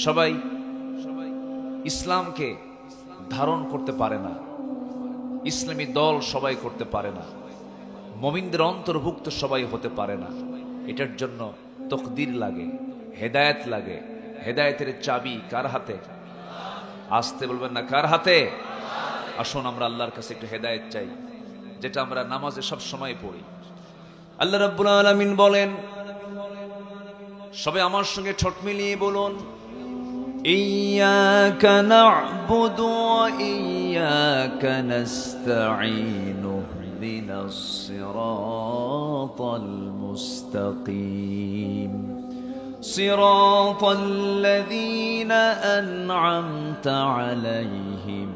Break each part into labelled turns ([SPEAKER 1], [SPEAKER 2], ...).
[SPEAKER 1] সবাই ইসলামকে ধারণ করতে পারে না, ইসলামী দল সবাই করতে পারে না, মুমিনদের অন্তর্ভুক্ত সবাই হতে পারে না। এটার জন্য তকদির লাগে, হেদায়েত লাগে। হেদায়েতের চাবি কার হাতে? আসতে বলবেন না, কার হাতে? আসুন আমরা আল্লাহর কাছে একটু হেদায়েত চাই, যেটা আমরা নামাজে সব সময় পড়ি। আল্লাহ রাব্বুল আলামিন বলেন, সবাই আমার সঙ্গে ঠোঁট মিলিয়ে বলুন, ইয়্যাকা না'বুদু ওয়া ইয়্যাকা নাস্তাঈন ইহদিনাস সিরাতাল মুস্তাকিম সিরাতাল লাযীনা আন'আমতা আলাইহিম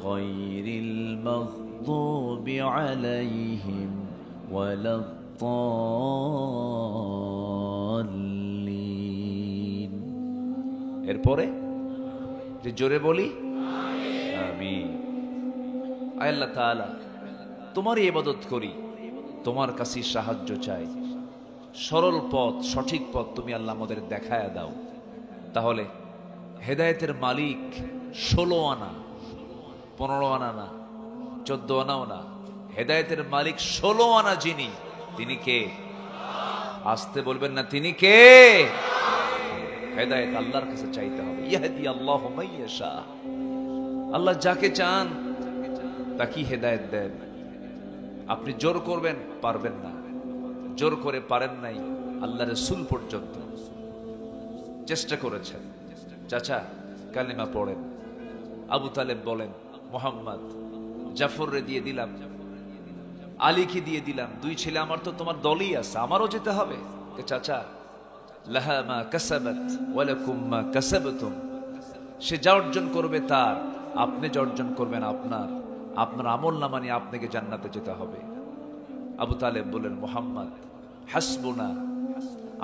[SPEAKER 1] গায়রিল মাগদুবি আলাইহিম ওয়ালাদ-দাল্লিন। এরপরে যে জোরে বলি আমিন। আয় আল্লাহ তাআলা, তোমারই ইবাদত করি, তোমার কাছে সাহায্য চাই। সরল পথ, সঠিক পথ তুমি আল্লাহ আমাদের দেখায়া দাও। তাহলে হেদায়েতের মালিক 16 আনা, 15 আনা না, 14 আনাও না, হেদায়েতের মালিক 16 আনা যিনি, তিনি কে? আসতে বলবেন না, তিনি কে? হেদায়েত আল্লাহর কাছে চাইতে হবে। ইয়াহদি আল্লাহু মাইয়াশা, আল্লাহ যাকে চান তাকে হেদায়েত দেন। আপনি জোর করবেন, পারবেন না। জোর করে পারেন নাই, আল্লাহ রাসূল পর্যন্ত চেষ্টা করেছেন। চাচা কালিমা পড়েন, আবু তালেব বলেন, মুহাম্মদ জাফররে দিয়ে দিলাম, আলীকে দিয়ে দিলাম, 2 ছেলে আমার, তো তোমার দলই আছে, আমারও যেতে হবে। চাচা লাহা মা কাসাবাত ওয়া লাকুম মা কাসাবতুম, সে যা অর্জন করবে তার, আপনি যা অর্জন করবেন আপনার। আপনার আমলনামা নিয়ে আপনাকে জান্নাতে যেতে হবে। আবু তালেব বলেন, মুহাম্মদ হাসবুনা,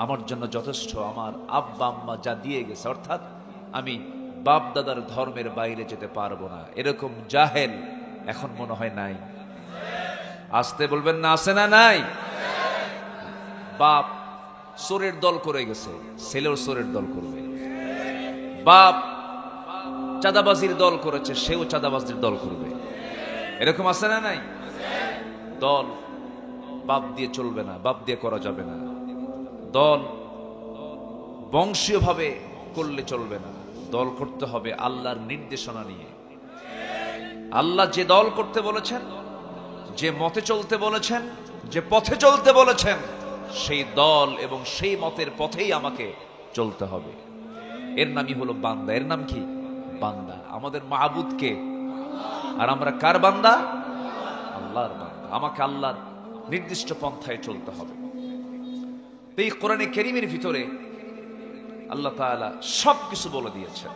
[SPEAKER 1] আমার জন্য যথেষ্ট, আমার আব্বা আম্মা যা দিয়ে গেছে, অর্থাৎ আমি বাপ দাদার ধর্মের বাইরে যেতে পারবো না। এরকম জাহেল এখন মনে হয় নাই। আসতে বলবেন না, আছে না নাই? বাপ চোরের দল করে গেছে, ছেলেও চোরের দল করবে। বাপ চাঁদাবাজির দল করেছে, সেও চাঁদাবাজির দল করবে। এরকম আছে না নাই? দল বাপ দিয়ে চলবে না, বাপ দিয়ে করা যাবে না। দল বংশীয়ভাবে করলে চলবে না, দল করতে হবে আল্লাহর নির্দেশনা নিয়ে। আল্লাহ যে দল করতে বলেছেন, যে মতে চলতে বলেছেন, যে পথে চলতে বলেছেন, সেই দল এবং সেই মতের পথেই আমাকে চলতে হবে। এর নামই হলো বান্দা। এর নাম কি? বান্দা। আমাদের মাবুদ কে? আর আমরা কার বান্দা? আল্লাহর বান্দা। আমাকে আল্লাহর নির্দিষ্ট পন্থায় চলতে হবে। এই কোরআনে কারীমের ভিতরে আল্লাহ তাআলা সবকিছু বলে দিয়েছেন,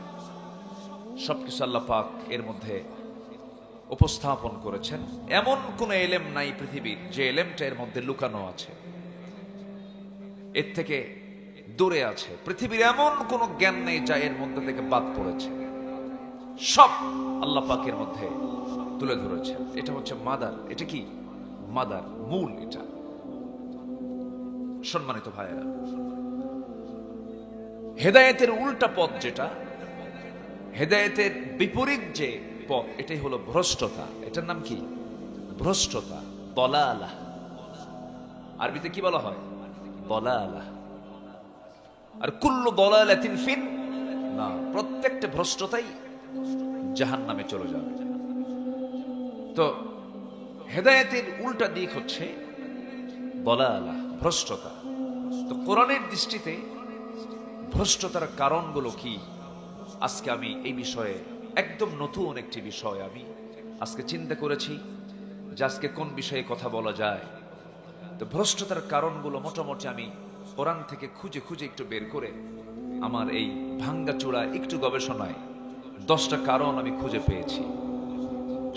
[SPEAKER 1] সবকিছু আল্লাহ পাক এর মধ্যে উপস্থাপন করেছেন। এমন কোন এলেম নাই পৃথিবীর যে এলেমটা এর মধ্যে লুকানো আছে, এর থেকে দূরে আছে। পৃথিবীর এমন কোন জ্ঞান নেই যা এর মধ্যে থেকে বাদ পড়েছে। সব আল্লাহ পাকের মধ্যে তুলে ধরেছেন। এটা হচ্ছে মাদার। এটা কি? মাদার, মূল। এটা সম্মানিত ভাইয়েরা, হেদায়েতের উল্টা পথ যেটা, হেদায়েতের বিপরীত যে পথ, এটাই হলো ভ্রষ্টতা। এটার নাম কি? ভ্রষ্টতা, দলালাহ। আরবিতে কি বলা হয়? দলালাহ। আর কুল্লু দলালাতিন ফিন না, প্রত্যেকটা ভ্রষ্টতাই জাহান্নামে চলে যাবে। তো হেদায়েতের উল্টা দিক হচ্ছে দলালাহ, ভ্রষ্টতা। তো কোরআনের দৃষ্টিতে ভ্রষ্টতার কারণগুলো কি, আজকে আমি এই বিষয়ে একদম নতুন একটি বিষয় আমি আজকে চিন্তা করেছি যে আজকে কোন বিষয়ে কথা বলা যায়। তো ভ্রষ্টতার কারণগুলো মোটামুটি আমি কোরআন থেকে খুঁজে খুঁজে একটু বের করে আমার এই ভাঙ্গাচোরা একটু গবেষণায় 10টা কারণ আমি খুঁজে পেয়েছি।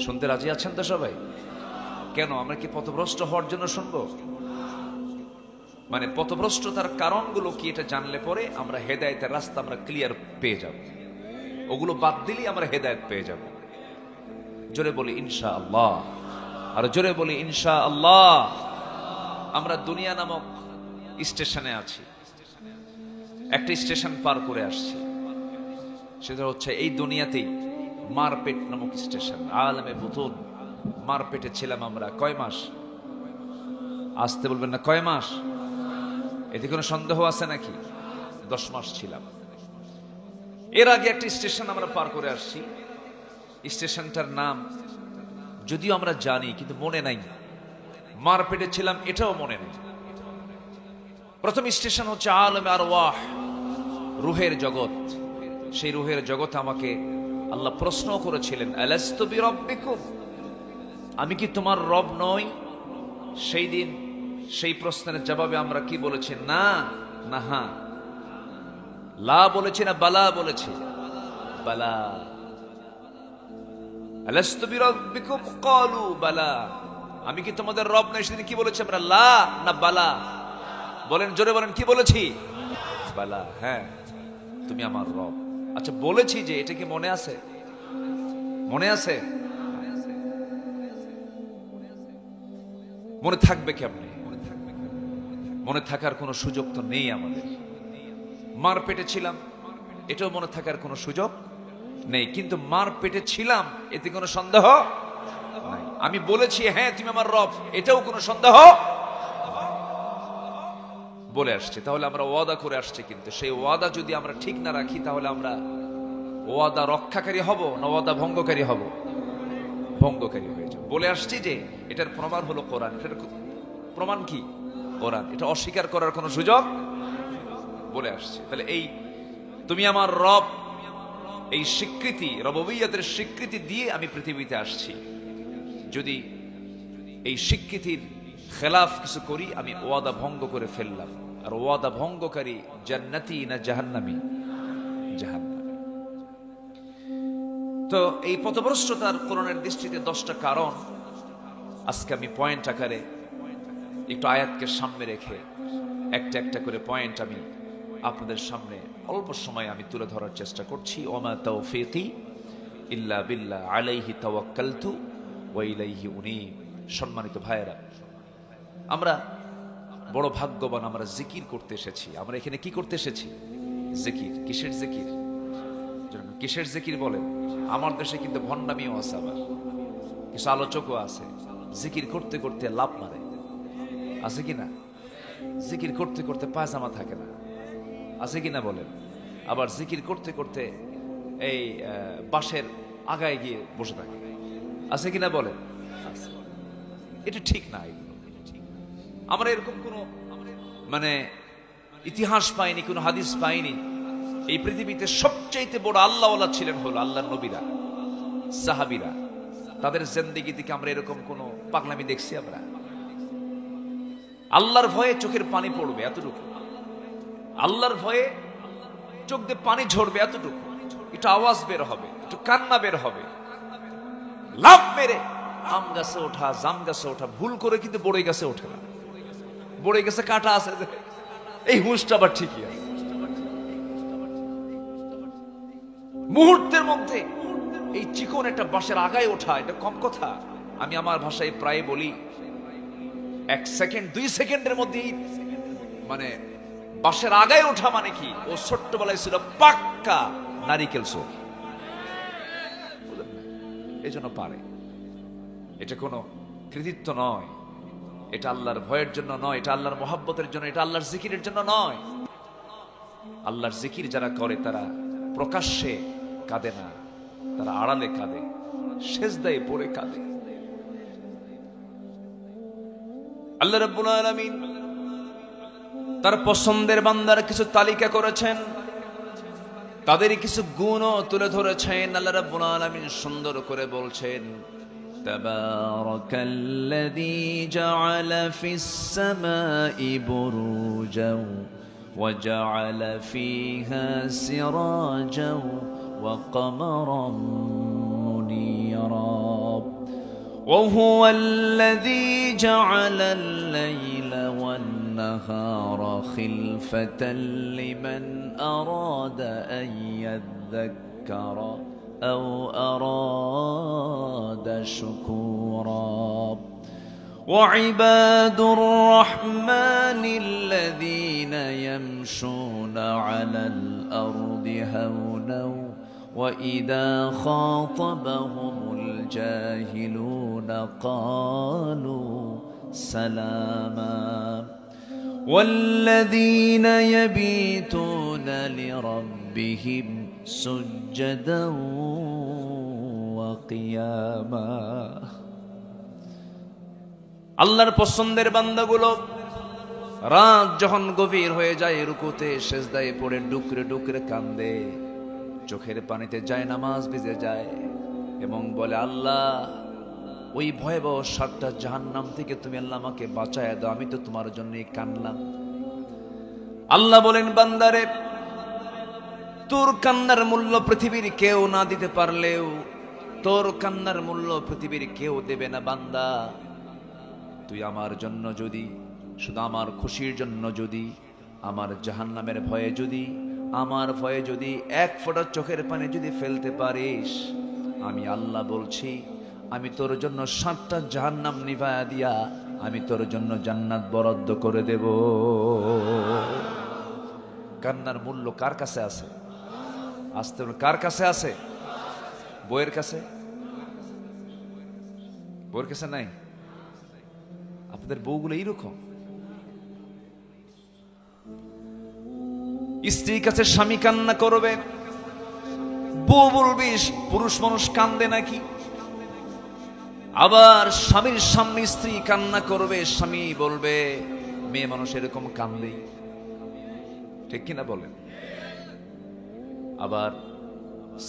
[SPEAKER 1] শুনতে রাজি আছেন তো সবাই? কেন, আমরা কি পথভ্রষ্ট হওয়ার জন্য শুনবো? মানে পথভ্রষ্টতার কারণগুলো কি, এটা জানলে পরে আমরা হেদায়েতের রাস্তা আমরা ক্লিয়ার পেয়ে যাব। ওগুলো বাদ দিলেই আমরা হেদায়েত পেয়ে যাব। জোরে বলি ইনশাআল্লাহ, আর জোরে বলি ইনশাআল্লাহ। আমরা দুনিয়া নামক স্টেশনে আছি, একটা স্টেশন পার করে আসছি। সেটা হচ্ছে এই দুনিয়াতেই মারপেট নামক স্টেশন, আলমে বুতুন। মারপেটে ছিলাম আমরা কয় মাস? আসতে বলবেন না, কয় মাস? এতে কোনো সন্দেহ আছে নাকি? 10 মাস ছিলাম। এর আগে একটা স্টেশন আমরা পার করে আসছি। স্টেশনটার নাম যদিও আমরা জানি কিন্তু মনে নাই। মারপেটে ছিলাম এটাও মনে নেই। প্রথম স্টেশন হচ্ছে আলমে আরওয়াহ, রুহের জগৎ। সেই রুহের জগৎ আমাকে আল্লাহ প্রশ্ন করেছিলেন, আলাস্তু বিরাব্বিকুম, আমি কি তোমার রব নই? সেই দিন সেই প্রশ্নের জবাবে আমরা কি বলেছি? না, না, হ্যাঁ। লা বলেছি না বালা বলেছি? বালা। আলাস্তু বিরাব্বিকুম ক্বালু বালা, আমি কি তোমাদের রব নই? সেদিন কি বলেছি আমরা? লা না বালা? বলেন, জোরে বলেন, কি বলেছি? বালা, হ্যাঁ তুমি আমার রব। আচ্ছা বলেছি যে, এটা কি মনে আছে? মনে আছে? মনে থাকবে কেমনে? মনে থাকার কোনো সুযোগ তো নেই আমাদের। মার পেটে ছিলাম এটাও মনে থাকার কোনো সুযোগ নেই, কিন্তু মার পেটে ছিলাম এতে কোনো সন্দেহ নাই। আমি বলেছি হ্যাঁ তুমি আমার রব, এটাও কোনো সন্দেহ বলে আসছে। তাহলে আমরা ওয়াদা করে আসছি, কিন্তু সেই ওয়াদা যদি আমরা ঠিক না রাখি তাহলে আমরা ওয়াদা রক্ষাকারী হব না ওয়াদা ভঙ্গকারী হব? ভঙ্গকারী হয়ে যাব। বলে আসছি যে এটার প্রমাণ হলো কোরআন। এটার প্রমাণ কি? কোরআন। এটা অস্বীকার করার কোনো সুযোগ বলে আসছে। তাহলে এই তুমি আমার রব, এই স্বীকৃতি, রববিয়তের স্বীকৃতি দিয়ে আমি পৃথিবীতে আসছি। যদি এই স্বীকৃতির খেলাফ কিছু করি আমি ওয়াদা ভঙ্গ করে ফেললাম। আর ওয়াদা ভঙ্গকারী জান্নাতি না জাহান্নামী? জাহান্নামী। তো এই পথভ্রষ্টতার কোরআনের দৃষ্টিতে 10টা কারণ আজকে আমি পয়েন্ট আকারে একটু আয়াতকে সামনে রেখে একটা একটা করে পয়েন্ট আমি আপনাদের সামনে অল্প সময় আমি তুলে ধরার চেষ্টা করছি। ওমা তাওফীকি ইল্লা বিল্লাহ আলাইহি তাওয়াক্কালতু ওয়া ইলাইহি উনীব। সম্মানিত ভাইয়েরা, আমরা বড় ভাগ্যবান, আমরা জিকির করতে এসেছি। আমরা এখানে কি করতে এসেছি? জিকির। কিসের জিকির? কিসের জিকির বলেন? আমার দেশে কিন্তু ভণ্ডামিও আছে, আবার কিছু আলোচকও আছে জিকির করতে করতে লাভ মারে, আছে কিনা? জিকির করতে করতে পায়জামা থাকে না, আছে কিনা বলেন? আবার জিকির করতে করতে এই বাঁশের আগায় গিয়ে বসে থাকে, আছে কিনা বলেন? এটা ঠিক না। আমরা এরকম কোনো মানে ইতিহাস পাইনি, কোনো হাদিস পাইনি। এই পৃথিবীতে সবচাইতে বড় আল্লাহওয়ালা ছিলেন হলো আল্লাহর নবীরা, সাহাবীরা। তাদের জিন্দেগি থেকে আমরা এরকম কোনো পাগলামি দেখছি? আমরা আল্লাহর ভয়ে চোখের পানি পড়বে এতটুকু, আল্লাহর ভয়ে চোখ দিয়ে পানি ঝরবে এতটুকু, একটু আওয়াজ বের হবে, একটু কান্না বের হবে, লাভ মেরে আম গাছে ওঠা, জাম গাছে ওঠা, ভুল করে কিন্তু বড়ই গাছে ওঠে না। বড়ই গাছে কাঁটা আছে, এই হুঁশটা আবার ঠিকই আছে। মুহূর্তের মধ্যে এই চিকন একটা বাঁশের আগায় ওঠা, এটা কম কথা। আমি আমার ভাষায় প্রায় বলি 1 সেকেন্ড 2 সেকেন্ডের মধ্যেই মানে বাঁশের আগায় ওঠা মানে কি, ও ছোট্টবেলায় ছিল পাক্কা নারিকেল চোর, এই জন্য পারে। এটা কোনো কৃতিত্ব নয়, এটা আল্লাহর ভয়ের জন্য নয়, এটা আল্লাহর মহাব্বতের জন্য, এটা আল্লাহর জিকিরের জন্য নয়। আল্লাহর জিকির যারা করে তারা প্রকাশ্যে কাঁদে না, তারা আড়ালে কাঁদে, সেজদায় পড়ে কাঁদে। আল্লাহ রাব্বুল আলামিন তার পছন্দের বান্দার কিছু তালিকা করেছেন, তাদেরই কিছু গুণও তুলে ধরেছেন। আল্লাহ রাব্বুল আলামিন সুন্দর করে বলছেন, তাবারাকাল্লাযী জাআলা ফিস সামাই বুরুজাও ওয়া জাআলা ফীহা সিরাজাও ওয়া কমারাম মুনীরা وهو الذي جعل الليل والنهار خلفة لمن أراد أن يذكر أو أراد شكورا وعباد الرحمن الذين يمشون على الأرض هونا وإذا خاطبهم الجاهلون قالوا سلاما والذين يبيتون لربهم سجدا وقياما আল্লাহর পছন্দের বান্দাগুলো রাত যখন গভীর হয়ে যায় রুকুতে সেজদায় পড়ে ডুকরে ডুকরে কান্দে, চোখের পানিতে যায় নামাজ ভিজে যায় এবং বলে আল্লাহ ওই ভয়াবহ 7টা জাহান্নাম থেকে তুমি আল্লাহ আমাকে বাঁচায় দাও, আমি তো তোমার জন্যই কানলাম। আল্লাহ বলেন বান্দারে তোর কান্নার মূল্য পৃথিবীর কেউ না দিতে পারলেও, তোর কান্নার মূল্য পৃথিবীর কেউ দেবে না বান্দা, তুই আমার জন্য যদি, শুধু আমার খুশির জন্য যদি, আমার জাহান্নামের ভয়ে যদি, আমার ভয়ে যদি 1 ফোঁটা চোখের পানি যদি ফেলতে পারিস, আমি আল্লাহ বলছি আমি তোর জন্য 7টা জাহান্নাম নিভায়া দিয়া আমি তোর জন্য জান্নাত বরাদ্দ করে দেব। কান্নার মূল্য কার কাছে আছে? আসতে কার কাছে আছে? বইয়ের কাছে? বইয়ের কাছে নাই? আপনাদের বউগুলো এইরকম, স্ত্রীর কাছে স্বামী কান্না করবে, বউ বলবে পুরুষ মানুষ কান্দে নাকি, আবার স্বামীর সামনে স্ত্রী কান্না করবে, স্বামী বলবে মেয়ে মানুষ এরকম কান্দে, ঠিক কিনা বলেন? আবার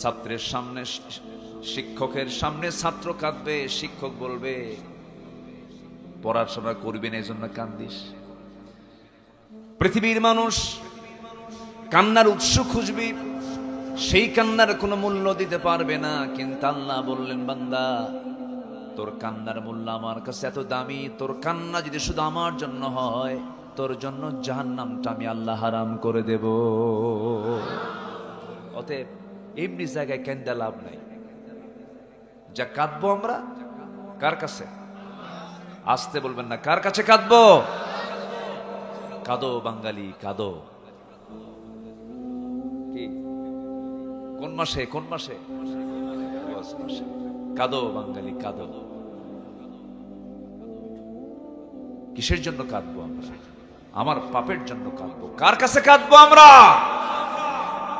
[SPEAKER 1] ছাত্রের সামনে, শিক্ষকের সামনে ছাত্র কাঁদবে, শিক্ষক বলবে পড়াশোনা করবি না এজন্য কান্দিস। পৃথিবীর মানুষ কান্নার উৎস খুঁজবি, সেই কান্নার কোনো মূল্য দিতে পারবে না, কিন্তু আল্লাহ বললেন বান্দা তোর কান্নার মূল্য আমার কাছে এত দামি, তোর কান্না যদি শুধু আমার জন্য হয় তোর জন্য জাহান্নামটা আমি আল্লাহ হারাম করে দেব। অতএব এমনি জায়গায় কেন্দা লাভ নাই, যা কাঁদবো আমরা কার কাছে? আসতে বলবেন না, কার কাছে কাঁদবো? কাঁদো বাঙালি কাঁদো। কি কোন মাসে? কোন মাসে? কাঁদো বাঙালি কাঁদো। কিসের জন্য কাঁদবো আমরা? আমার পাপের জন্য কাঁদবো। কার কাছে কাঁদবো আমরা?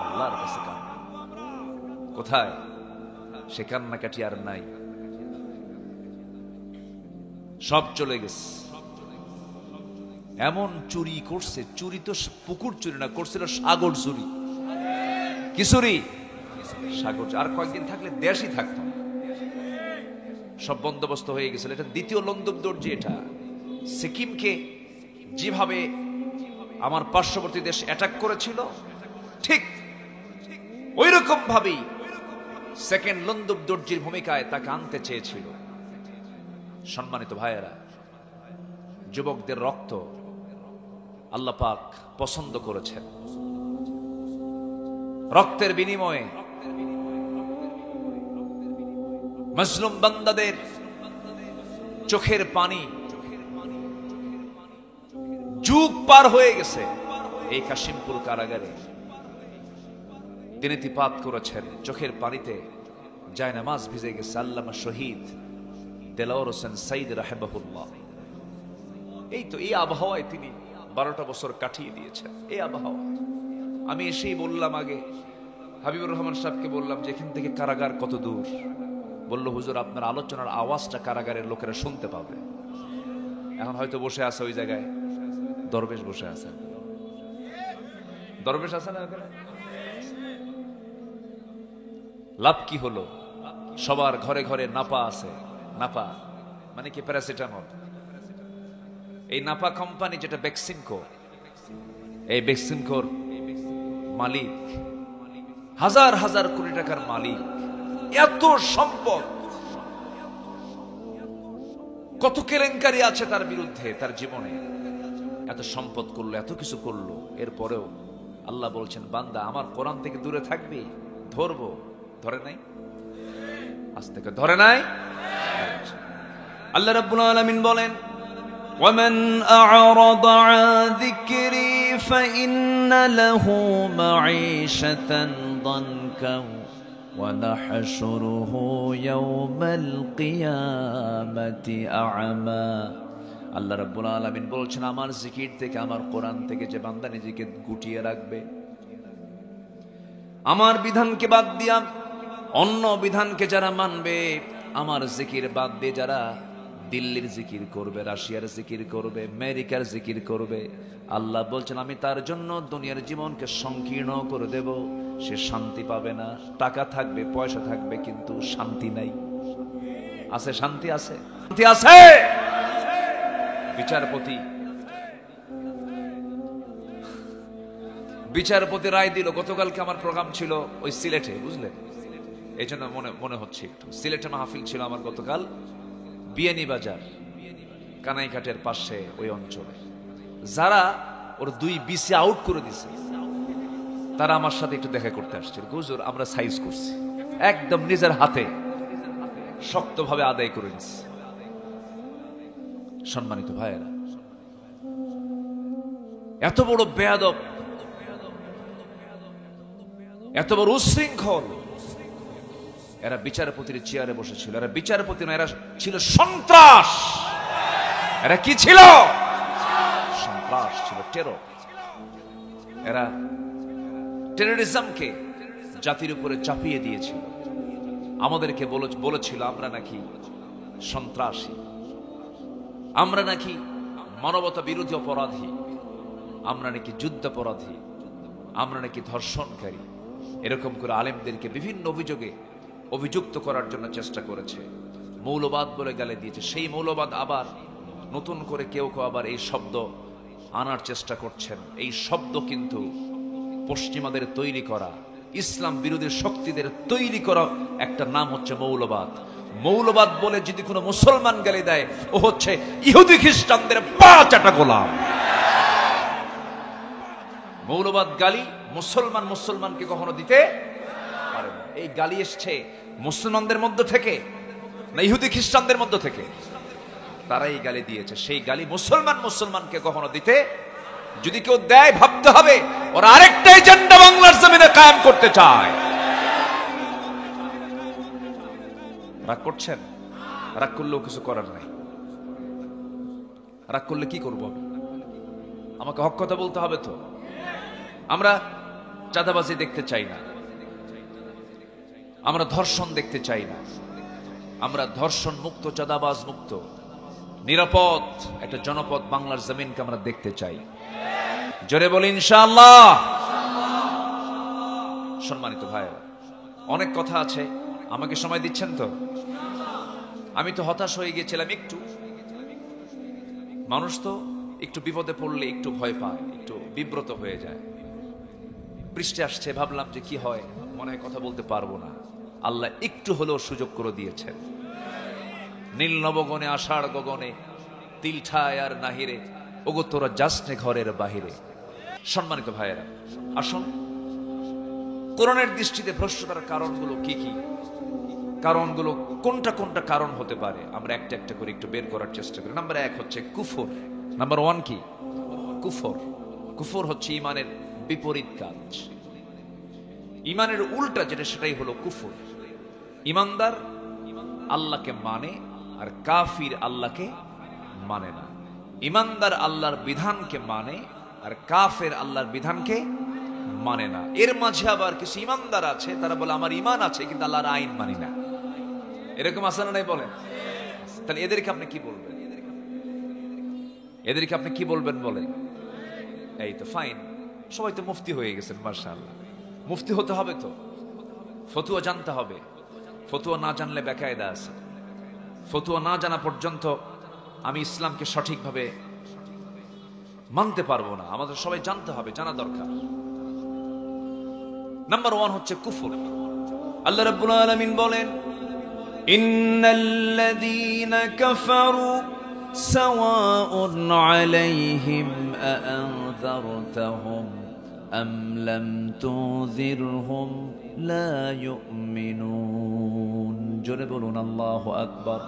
[SPEAKER 1] আল্লাহর কাছে কাঁদবো। কোথায়? সে কান্নাকাটি আর নাই, সব চলে গেছে। এমন চুরি করছে, চুরি তো পুকুর চুরি না, করছিল সাগর চুরি। কি চুরি? সাগর। আর কয়েকদিন থাকলে দেশই থাকতো, সব বন্দোবস্ত হয়ে গেছিল। এটা দ্বিতীয় লন্দুব দর্জি। এটা সিকিমকে যেভাবে আমার পার্শ্ববর্তী দেশ অ্যাটাক করেছিল, ঠিক ওই রকম ভাবেই সেকেন্ড লন্দুব দর্জির ভূমিকায় তাকে আনতে চেয়েছিল। সম্মানিত ভাইয়েরা, যুবকদের রক্ত আল্লাহ পাক পছন্দ করেছেন। রক্তের বিনিময়ে মুসলিম বান্দাদের চোখের পানি যুগ পার হয়ে গেছে। এই কাশিমপুর কারাগারে দিনেতিপাত করেছেন, চোখের পানিতে জায়নামাজ ভিজে গেছে। আল্লামা শহীদ দেলাওয়ার হোসেন সাইদ রাহিমাহুল্লাহ। এই তো এই আবহাওয়ায় তিনি 12টা বছর কাটিয়ে দিয়েছেন। এই আবহাওয়া আমি এসেই বললাম, আগে হাবিবুর রহমান সাহেবকে বললাম যে এখান থেকে কারাগার কত দূর? বলল হুজুর আপনার আলোচনার আওয়াজটা কারাগারের লোকেরা শুনতে পাবে। এখন হয়তো বসে আছে ওই জায়গায় দরবেশ বসে আছেন, দরবেশ আছে না? লাভ কি হলো? সবার ঘরে ঘরে নাপা আছে। নাপা মানে কি? প্যারাসিটামল। এই নাপা কোম্পানি যেটা বেক্সিমকো, এই বেক্সিমকোর মালিক হাজার হাজার কোটি টাকার মালিক। এত সম্পদ, কত কেলেঙ্কারি আছে তার বিরুদ্ধে তার জীবনে। এত সম্পদ করলো, এত কিছু করলো, এরপরেও আল্লাহ বলছেন বান্দা আমার কোরআন থেকে দূরে থাকবি, ধরবো। ধরে নাই? আজ থেকে ধরে নাই? আল্লাহ রাব্বুল আলামিন বলেন وَمَنْ أَعْرَضَ عَنْ ذِكْرِي فَإِنَّ لَهُ مَعِيشَةً ضَنْكًا ونحشره يوم القيامة أعمى আল্লাহ রাব্বুল আলামিন বলছেন আমার জিকির থেকে আমার কোরআন থেকে যে বান্দা নিজেকে গুটিয়ে রাখবে, আমার বিধানকে বাদ দিয়া অন্য বিধানকে যারা মানবে, আমার জিকির বাদ দিয়ে যারা দিল্লির জিকির করবে, রাশিয়ার জিকির করবে, আমেরিকার জিকির করবে, আল্লাহ বলছেন আমি তার জন্য দুনিয়ার জীবনকে সংকীর্ণ করে দেব। সে শান্তি পাবে না। টাকা থাকবে, পয়সা থাকবে, কিন্তু শান্তি নাই। আছে শান্তি? আছে শান্তি আছে। বিচারপতি রায় দিল। গতকালকে আমার প্রোগ্রাম ছিল ওই সিলেটে, বুঝলেন, এই জন্য মনে হচ্ছে একটু। সিলেটে মাহফিল ছিল আমার গতকাল, বিয়ানী বাজার কানাইঘাটের পাশে ওই অঞ্চলে। যারা ওর 2 বিসি আউট করে দিছে তারা আমার সাথে একটু দেখা করতে আসছে। হুজুর আমরা সাইজ করছি, একদম নিজের হাতে শক্তভাবে আদায় করে নিছি। সম্মানিত ভাইয়েরা, এত বড় বেয়াদব, এত বড় উশৃঙ্খল, এরা বিচারপতির চেয়ারে বসেছিল। এরা বিচারপতি না, এরা ছিল সন্ত্রাস। এরা কি ছিল? সন্ত্রাস ছিল, টেরর। এরা টেররিজমকে জাতির উপরে চাপিয়ে দিয়েছিল। আমাদেরকে বলেছিল আমরা নাকি সন্ত্রাসী, আমরা নাকি মানবতা বিরোধী অপরাধী, আমরা নাকি যুদ্ধাপরাধী, আমরা নাকি ধর্ষণকারী। এরকম করে আলেমদেরকে বিভিন্ন অভিযোগে অভিযুক্ত করার জন্য চেষ্টা করেছে। মৌলবাদ বলে গালে দিয়েছে। সেই মৌলবাদ আবার নতুন করে কেউ কেউ আবার এই শব্দ আনার চেষ্টা করছেন। এই শব্দ কিন্তু পশ্চিমাদের তৈরি করা, ইসলাম বিরোধী শক্তিদের তৈরি করা একটা নাম হচ্ছে মৌলবাদ। মৌলবাদ বলে যদি কোনো মুসলমান গালি দেয়, ও হচ্ছে ইহুদি খ্রিস্টানদের পা চাটা গোলাম। মৌলবাদ গালি মুসলমানকে কখনো দিতে পারে না। এই গালি এসছে মুসলমানদের মধ্য থেকে না ইহুদি খ্রিস্টানদের মধ্য থেকে? তারাই গালি দিয়েছে। সেই গালি মুসলমানকে কখনো দিতে, যদি কেউ দেয় ভাবতে হবে ওরা আরেকটা এজেন্ডা বাংলার জমিনে কায়েম করতে চায়। রাগ করছেন? রাগ করলেও কিছু করার নাই। রাগ করলে কি করবো? আমাকে হক কথা বলতে হবে তো। আমরা চাঁদাবাজি দেখতে চাই না, আমরা ধর্ষণ দেখতে চাই না, আমরা ধর্ষণ মুক্ত, চাঁদাবাজ মুক্ত, নিরাপদ একটা জনপদ বাংলার জমিনকে আমরা দেখতে চাই। জোরে বলি ইনশাআল্লাহ। সম্মানিত ভাইয়েরা, অনেক কথা আছে, আমাকে সময় দিচ্ছেন তো? আমি তো হতাশ হয়ে গিয়েছিলাম একটু। মানুষ তো একটু বিপদে পড়লে একটু ভয় পায়, একটু বিব্রত হয়ে যায়। বৃষ্টি আসছে, ভাবলাম যে কি হয়, মনে হয় কথা বলতে পারবো না। আল্লাহ একটু হলেও সুযোগ করে দিয়েছেন। নীল নবগণে আষাঢ় গগনে তিল ঠায় আর নাহিরে, ওগো তোরা যাসনে ঘরের বাহিরে। সম্মানিত ভাইয়েরা, আসুন কোরআনের দৃষ্টিতে ভ্রষ্টতার কারণগুলো কি কি, কারণগুলো কোনটা কোনটা কারণ হতে পারে, আমরা একটা একটা করে একটু বের করার চেষ্টা করি। নাম্বার 1 হচ্ছে কুফর। নাম্বার 1 কি? কুফর। কুফর হচ্ছে ইমানের বিপরীত কাজ। ইমানের উল্টা যেটা, সেটাই হলো কুফর। ইমানদার আল্লাহকে মানে আর কাফির আল্লাহকে মানে না। ইমানদার আল্লাহর বিধানকে মানে আর কাফের আল্লাহর বিধানকে মানে না। এর মাঝে আবার কিছু ইমানদার আছে, তারা বলে আমার ইমান আছে কিন্তু আল্লাহর আইন মানি না। এরকম আছে না নাই বলেন? তাহলে এদেরকে আপনি কি বলবেন? এদেরকে আপনি কি বলবেন বলেন? এই তো ফাইন, সবাই তো মুফতি হয়ে গেছেন, মাশাআল্লাহ। মুফতি হতে হবে তো, ফতুয়া জানতে হবে। ফতুয়া না জানলে বেকায়দা আছে। ফতুয়া না জানা পর্যন্ত আমি ইসলামকে সঠিকভাবে মানতে পারবো না। আমাদের সবাই জানতে হবে, জানা দরকার। নাম্বার 1 হচ্ছে কুফর। আল্লাহ রাব্বুল আলামিন বলেন, ইন্নাল্লাযীনা কাফারু সাওয়াউন আলাইহিম আআনযারতাহুম আম লাম তুযিরহুম লা ইউমিনুন। জোরে বলুন আল্লাহু আকবার।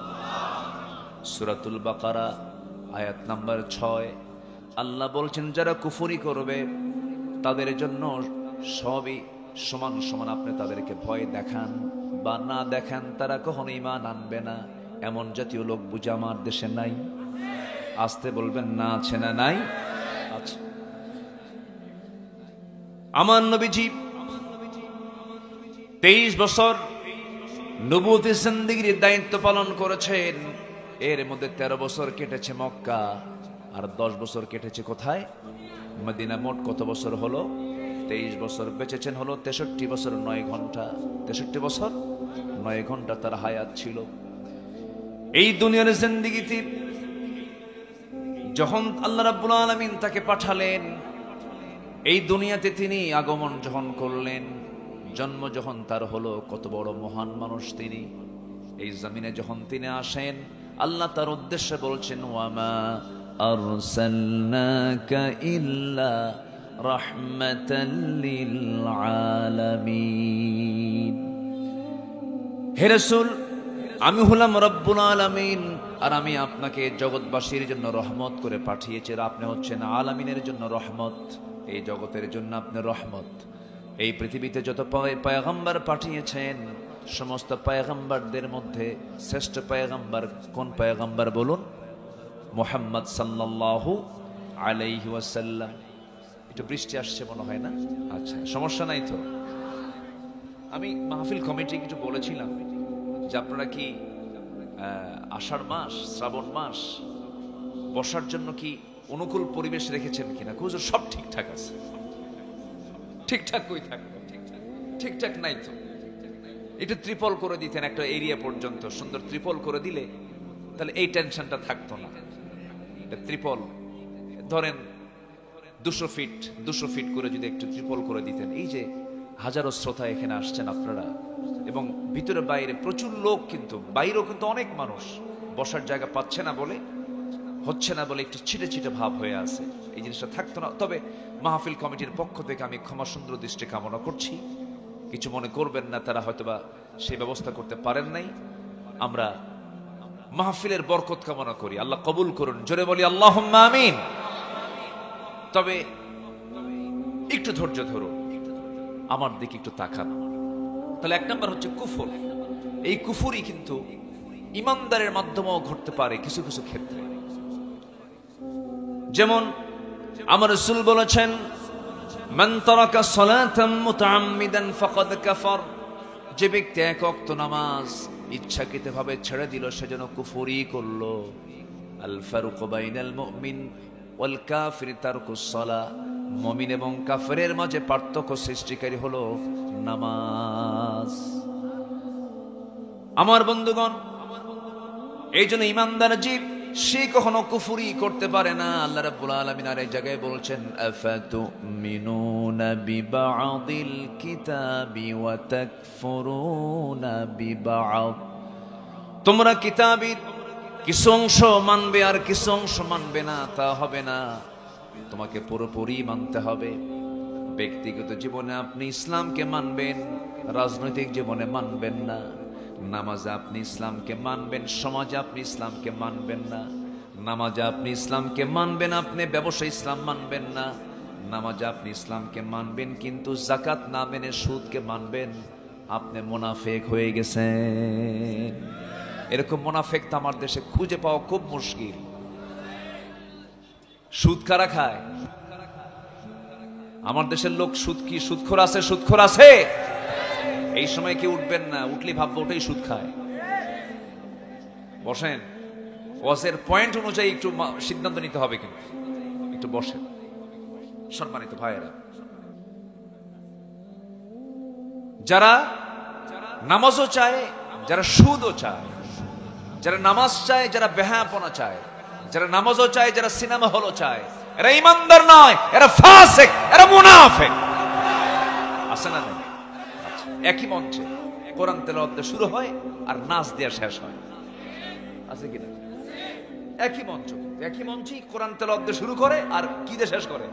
[SPEAKER 1] সূরাতুল বাকারা আয়াত নাম্বার 6। আল্লাহ বলছেন যারা কুফরি করবে তাদের জন্য সবই সমান সমান আপনি তাদেরকে ভয় দেখান বা না দেখান, তারা কখনো ঈমান আনবে না। এমন জাতীয় লোক বুঝে আমার দেশে নাই? আসতে বলবেন না, আছে না নাই? আচ্ছা, আমার নবীজি 23 বছর নবুয়তের জিন্দেগির দায়িত্ব পালন করেছেন। এর মধ্যে 13 বছর কেটেছে মক্কা, আর 10 বছর কেটেছে কোথায়? মদিনা। মোট কত বছর হলো? 23 বছর। বেঁচেছেন হলো 63 বছর 9 ঘন্টা। 63 বছর 9 ঘন্টা তার হায়াত ছিল। এই দুনিয়ার জিন্দেগিতে যখন আল্লাহ রাব্বুল আলামিন তাকে পাঠালেন, এই দুনিয়াতে তিনি আগমন যখন করলেন, জন্ম যখন তার হলো, কত বড় মহান মানুষ তিনি। এই জমিনে যখন তিনি আসেন, আল্লাহ তার উদ্দেশ্যে বলছেন, ওয়ামা আরসালনাকা ইল্লা রাহমাতাল লিল আলামিন। হে রাসূল, আমি হলাম রব্বুল আলামিন, আর আমি আপনাকে জগৎবাসীর জন্য রহমত করে পাঠিয়েছি। আর আপনি হচ্ছেন আলামিনের জন্য রহমত, এই জগতের জন্য আপনি রহমত। এই পৃথিবীতে যত পয়গম্বর পাঠিয়েছেন, সমস্ত পয়গম্বরদের মধ্যে শ্রেষ্ঠ পয়গম্বর কোন পয়গম্বর বলুন? মুহাম্মদ সাল্লাল্লাহু আলাইহি ওয়াসাল্লাম। একটু বৃষ্টি আসছে মনে হয় না? আচ্ছা, সমস্যা নাই তো। আমি মাহফিল কমিটি কিছু বলেছিলাম যে আপনারা কি আষাঢ় মাস, শ্রাবণ মাস বসার জন্য কি অনুকূল পরিবেশ রেখেছেন কিনা? হুজুর সব ঠিকঠাক আছে। ঠিকঠাক কই থাকবে? ঠিকঠাক নাই তো। একটু ত্রিপল করে দিতেন একটা এরিয়া পর্যন্ত, সুন্দর ত্রিপল করে দিলে তাহলে এই টেনশনটা থাকতো না। ত্রিপল ধরেন 200 ফিট করে যদি একটু ত্রিপল করে দিতেন, এই যে হাজারো শ্রোতা এখানে আসছেন আপনারা, এবং ভিতরে বাইরে প্রচুর লোক, কিন্তু বাইরেও কিন্তু অনেক মানুষ বসার জায়গা পাচ্ছে না বলে, হচ্ছে না বলে একটু ছিটে ছিটে ভাব হয়ে আছে, এই জিনিসটা থাকতো না। তবে মাহফিল কমিটির পক্ষ থেকে আমি ক্ষমা সুন্দর দৃষ্টি কামনা করছি, কিছু মনে করবেন না, তারা হয়তোবা সেই ব্যবস্থা করতে পারেন নাই। আমরা মাহফিলের বরকত কামনা করি, আল্লাহ কবুল করুন, জোরে বলি আল্লাহুম্মা আমিন। তবে একটু ধৈর্য ধরুন, আমার দিকে একটু তাকান। তাহলে 1 নম্বর হচ্ছে কুফর। এই কুফরই কিন্তু ইমানদারের মাধ্যমেও ঘটতে পারে কিছু কিছু ক্ষেত্রে। যেমন আমার রাসূল বলেছেন, মান তারাকা সালাতান মুতাআম্মিদান ফাকাদ কাফার। যে ব্যক্তি 1 ওয়াক্ত নামাজ ইচ্ছাকৃতভাবে ছেড়ে দিল, সে যেন কুফরি করলো। আল ফারুকু বাইনাল মুমিন ওয়াল কাফির তারকুস সালাহ। মুমিন এবং কাফেরের মাঝে পার্থক্য সৃষ্টিকারী হলো নামাজ। আমার বন্ধুগণ, এই জন্য ইমানদার জীব সে কখনো কুফরি করতে পারে না। আল্লাহ রাব্বুল আলামিন আর এক জায়গায় বলছেন, আফাতুমিনুনা বিবাদিল কিতাবি ওয়া তাকফুরুনা বিবাদ। তোমরা কিতাবের কিছু অংশ মানবে আর কিছু অংশ মানবে না, তা হবে না। তোমাকে পুরোপুরি মানতে হবে। ব্যক্তিগত জীবনে আপনি ইসলামকে মানবেন, রাজনৈতিক জীবনে মানবেন না। নামাজে আপনি ইসলামকে মানবেন, সমাজে আপনি ইসলামকে মানবেন না। নামাজে আপনি ইসলামকে মানবেন, আপনি ব্যবসা ইসলাম মানবেন না। নামাজে আপনি ইসলামকে মানবেন, কিন্তু যাকাত না মেনে সুদকে মানবেন, আপনি মুনাফিক হয়ে গেছেন। এরকম মুনাফিক তো আমার দেশে খুঁজে পাওয়া খুব মুশকিল। সুদ কারা খায়? আমার দেশের লোক সুদ কি সুদখোর আছে? সুদখোর আছে। এই সময় কি উঠবেন না, উঠলি ভাববো ওটাই সুদ খায়। বসেন, ওয়াজের পয়েন্ট অনুযায়ী একটু সিদ্ধান্ত নিতে হবে, কিন্তু একটু বসেন। সম্মানিত ভাইয়েরা, যারা নামাজও চায়, যারা সুদও চায়, যারা নামাজ চায়, যারা বেহায়াপনা চায়, যারা নামাজও চায়, যারা সিনেমা হলও চায়, এরা ইমানদার নয়, এরা ফাসিক, এরা মুনাফিক। আছে না? একই মঞ্চে কোরআন তেলাওয়াত শুরু হয় আর নাচ দেয়া শেষ হয়, আছে কিনা? একই মঞ্চ, একই মঞ্চেই কোরআন তেলাওয়াত শুরু করে আর কি দিয়ে শেষ করে?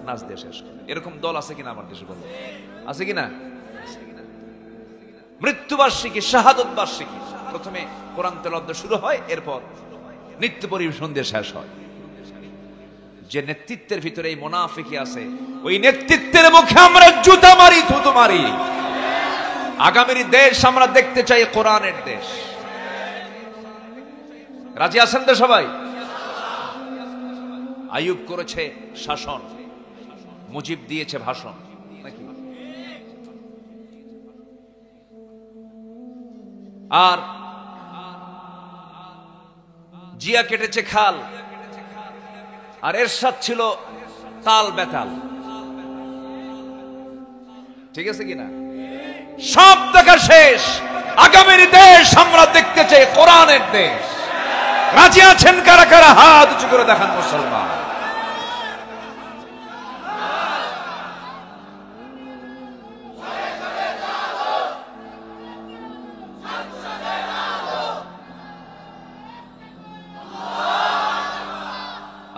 [SPEAKER 1] নাচ দিয়ে শেষ করে। এরকম দল আছে কিনা আমার দেশে? বলে আছে কিনা? মৃত্যুবার্ষিকী, শাহাদত বার্ষিকী, প্রথমে কোরআন তেলাওয়াত শুরু হয়, এরপর নৃত্য পরিবেশন দিয়ে শেষ হয়। যে নেতৃত্বের ভিতরে এই মুনাফিকি আছে, ওই নেতৃত্বের মুখে আমরা জুতা মারি, থুতু মারি। আগামীর দেশ আমরা দেখতে চাই কোরআনের দেশ। রাজি আছেন তো সবাই? আইয়ুব করেছে শাসন, মুজিব দিয়েছে ভাষণ, নাকি? আর জিয়া কেটেছে খাল, আর এরশাদ ছিল তাল বেতাল। ঠিক আছে কিনা? সব দেখা শেষ। আগামীর দেশ আমরা দেখতে চাই কোরআনের দেশ। রাজি আছেন কারা কারা? হাত উঁচু করে দেখান মুসলমান।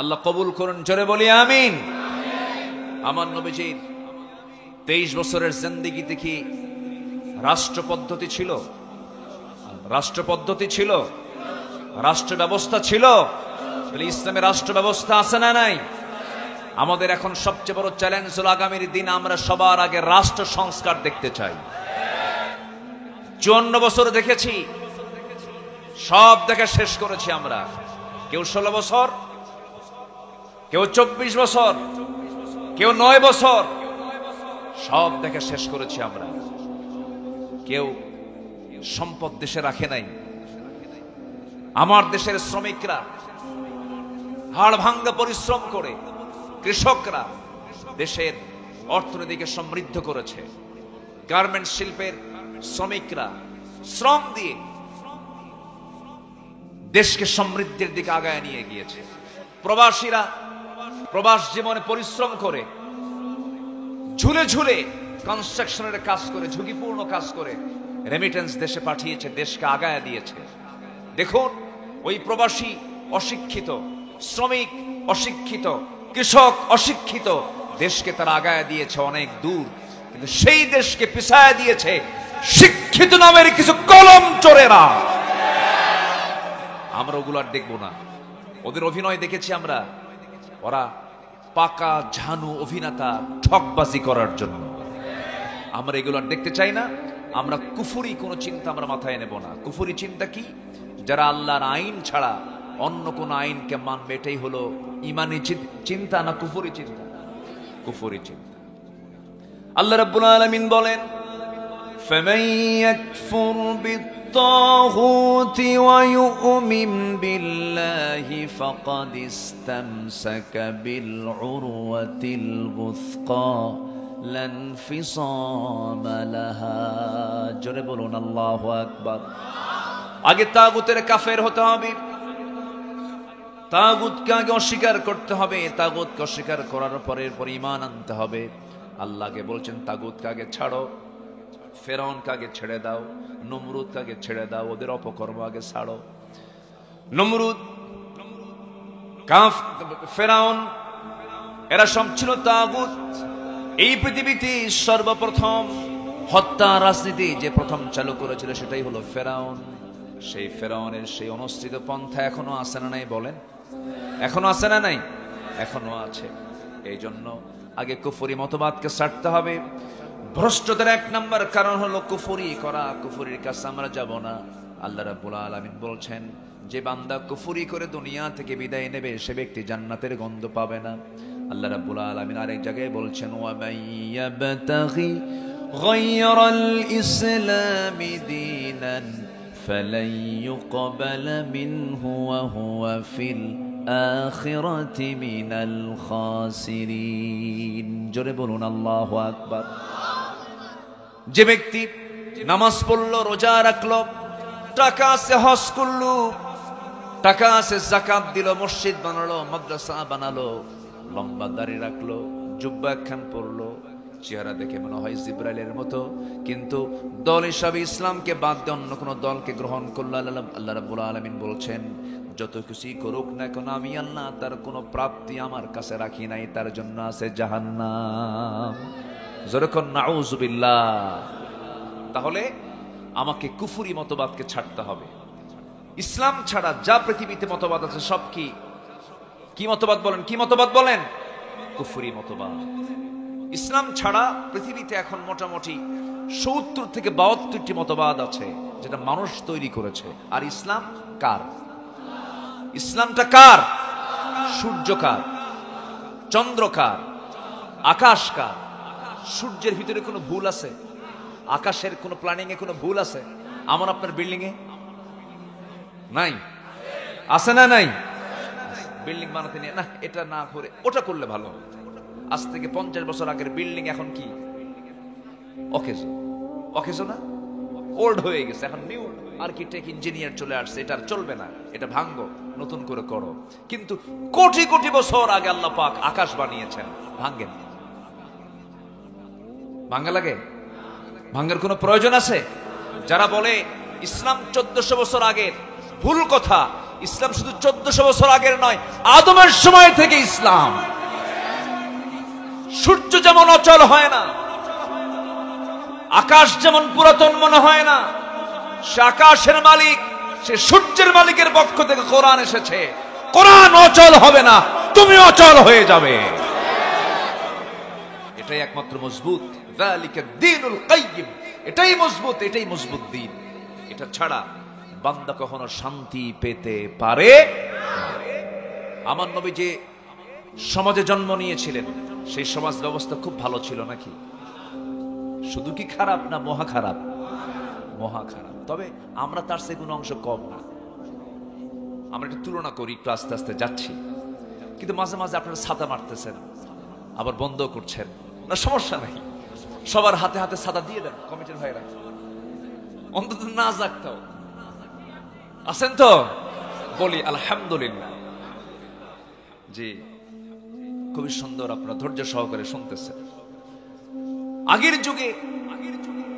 [SPEAKER 1] আল্লাহ কবুল করুন, জোরে বলি আমিন। আমার নবীজির 23 বছরের জিন্দেগিতে কি রাষ্ট্র পদ্ধতি ছিল? রাষ্ট্র পদ্ধতি ছিল, রাষ্ট্র ব্যবস্থা ছিল। ইসলামের রাষ্ট্র ব্যবস্থা আছে না নাই? আমাদের এখন সবচেয়ে বড় চ্যালেঞ্জ হলো আগামীর দিন আমরা সবার আগে রাষ্ট্র সংস্কার দেখতে চাই। 54 বছর দেখেছি, সব দেখা শেষ করেছি আমরা। কেউ 16 বছর, কেউ 24 বছর, কেউ 9 বছর, সব দেখে শেষ করেছি আমরা। কেউ সম্পদ দেশে রাখে নাই। আমার দেশের শ্রমিকরা হাড় ভাঙ্গা পরিশ্রম করে, কৃষকরা দেশের অর্থনীতিকে সমৃদ্ধ করেছে। গার্মেন্টস শিল্পের শ্রমিকরা শ্রম দিয়ে দেশকে সমৃদ্ধির দিকে আগায় নিয়ে গিয়েছে। প্রবাসীরা প্রবাস জীবনে পরিশ্রম করে, ঝুলে ঝুলে কনস্ট্রাকশনের কাজ করে, ঝুঁকিপূর্ণ কাজ করে রেমিটেন্স দেশে পাঠিয়েছে, দেশকে আগায় দিয়েছে। দেখুন, ওই প্রবাসী অশিক্ষিত, শ্রমিক অশিক্ষিত, কৃষক অশিক্ষিত, দেশকে তারা আগায় দিয়েছে অনেক দূর। কিন্তু সেই দেশকে পিছায় দিয়েছে শিক্ষিত নামের কিছু কলম চোরেরা। আমরা ওগুলো আর দেখবো না। ওদের অভিনয় দেখেছি আমরা, ওরা পাকা ঝানু অভিনেতা, ঠকবাজি করার জন্য। আমরা এগুলো আর দেখতে চাই না। আমরা কুফরি কোনো চিন্তা আমরা মাথায় নেব না। কুফরি চিন্তা কি? যারা আল্লাহর আইন ছাড়া অন্য কোন আইনকে মানবে, এটাই হলো ইমানি চিন্তা না কুফরি চিন্তা? কুফরি চিন্তা। আল্লাহ রাব্বুল আলামিন বলেন, ফামান ইয়াকফুর বিত-তাগুতি ওয়া ইউমিন বিল্লাহি ফাকাদ ইসতামসাকা বিল উরওয়াতিল গুসকা লা ইনফিসামা লাহা। জোরে বলুন আল্লাহু আকবার। আগে তাগুতের কাফের হতে হবে, তাগুতকে আগে অস্বীকার করতে হবে। তাগুতকে অস্বীকার করার পরে ঈমান আনতে হবে। আল্লাহকে বলছেন তাগুতকে আগে ছাড়ো, ফেরাউনকে আগে ছেড়ে দাও, নমরুদকে আগে ছেড়ে দাও, ওদের অপকর্ম আগে ছাড়ো। নমরুদ, ফেরাউন, এরা সব ছিল তাগুত। এই পৃথিবীতে সর্বপ্রথম হত্যা রাজনীতি যে প্রথম চালু করেছিল সেটাই হলো ফেরাউন। সেই ফেরাউনের সেই অনুষ্ঠিত পন্থা এখনো আছে না নাই? বলেন, এখনো আছে না নাই? এখনো আছে। এই জন্য আগে কুফরি মতবাদকে ছাড়তে হবে। ভ্রষ্টতার 1 নম্বর কারণ হলো কুফরি করা। কুফরির কাছে আমরা যাব না। আল্লাহ রাব্বুল আলামিন বলছেন, যে বান্দা কুফরি করে দুনিয়া থেকে বিদায় নেবে সে ব্যক্তি জান্নাতের গন্ধ পাবে না। আল্লাহ রাব্বুল আলামিন আরেক জায়গায় বলছেন, ওয়া মাইয়াবতাগি গায়রাল ইসলামি দীনান ফালান ইউকবালা মিনহু ওয়া হুয়া ফিল আখিরাতি মিনাল খাসিরিন। জোরে বলুন আল্লাহু আকবার। যে ব্যক্তি নামাজ পড়লো, রোজা রাখলো, টাকা আছে হজ করলো, টাকা আছে যাকাত দিল, মসজিদ বানালো, মাদ্রাসা বানালো, লম্বা দাড়ি রাখলো, জুব্বা একখান পরলো, চেহারা দেখে মনে হয় জিব্রাইলের মতো, কিন্তু দল হিসাবে ইসলামকে বাদ দিয়ে অন্য কোন দলকে গ্রহণ করলো। আল্লাহ রাব্বুল আলামিন বলছেন, যত কিছুই করুক না কেন আমি আল্লাহ তার কোনো প্রাপ্তি আমার কাছে রাখি নাই, তার জন্য আছে জাহান্নাম। যখন নাউযুবিল্লাহ। তাহলে আমাকে কুফরি মতবাদকে ছাড়তে হবে। ইসলাম ছাড়া যা পৃথিবীতে মতবাদ আছে সব কি কি মতবাদ বলেন? কি মতবাদ বলেন? কুফরি মতবাদ। ইসলাম ছাড়া পৃথিবীতে এখন মোটামুটি 70 থেকে 72টি মতবাদ আছে, যেটা মানুষ তৈরি করেছে। আর ইসলাম কার? ইসলামটা কার? সূর্য কার? চন্দ্র কার? আকাশ কার? সূর্যের ভিতরে কোনো ভুল আছে? আকাশের কোনো প্ল্যানিং এ কোনো ভুল আছে? আমার আপনার বিল্ডিং এ নাই? আছে না নাই? বিল্ডিং বানাতে নিয়ে না, এটা না করে ওটা করলে ভালো। আজ থেকে 50 বছর আগের বিল্ডিং এখন কি অকেজো? অকেজো না, ওল্ড হয়ে গেছে। এখন নিউ আর্কিটেক্ট ইঞ্জিনিয়ার চলে আসছে, এটা আর চলবে না, এটা ভাঙ্গো, নতুন করে করো। কিন্তু কোটি কোটি বছর আগে আল্লাহ পাক আকাশ বানিয়েছেন, ভাঙ্গেন। ভাঙ্গা লাগে? ভাঙ্গার কোনো প্রয়োজন আছে? যারা বলে ইসলাম 1400 বছর আগের, ভুল কথা। ইসলাম শুধু 1400 বছর আগের নয়, আদমের সময় থেকে ইসলাম। সূর্য যেমন অচল হয় না, আকাশ যেমন পুরাতন মনে হয় না, সে আকাশের মালিক, সে সূর্যের মালিকের পক্ষ থেকে কোরআন এসেছে। কোরআন অচল হবে না, তুমি অচল হয়ে যাবে। এটাই একমাত্র মজবুত। যালিকা দ্বীনুল কাইয়্যিম, এটাই মজবুত, এটাই মজবুত দ্বীন। এটা ছাড়া বান্দা কখনো শান্তি পেতে পারে না। আমার নবী যে সমাজে জন্ম নিয়েছিলেন, সেই সমাজ ব্যবস্থা খুব ভালো ছিল নাকি? শুধু কি খারাপ না মহা খারাপ? মহা খারাপ। তবে আমরা তার সে কোনো অংশ কম না। আমরা একটু তুলনা করি, একটু আস্তে আস্তে যাচ্ছি। কিন্তু মাঝে মাঝে আপনারা ছাতা মারতেছেন, আবার বন্ধ করছেন না, সমস্যা নাই। সবার হাতে হাতে ছাতা দিয়ে দেন কমিটির ভাইরা, অন্তত না জাগতাও। আছেন তো? বলি আলহামদুলিল্লাহ। জি, খুবই সুন্দর, আপনারা ধৈর্য সহকারে শুনতেছেন। আগের যুগে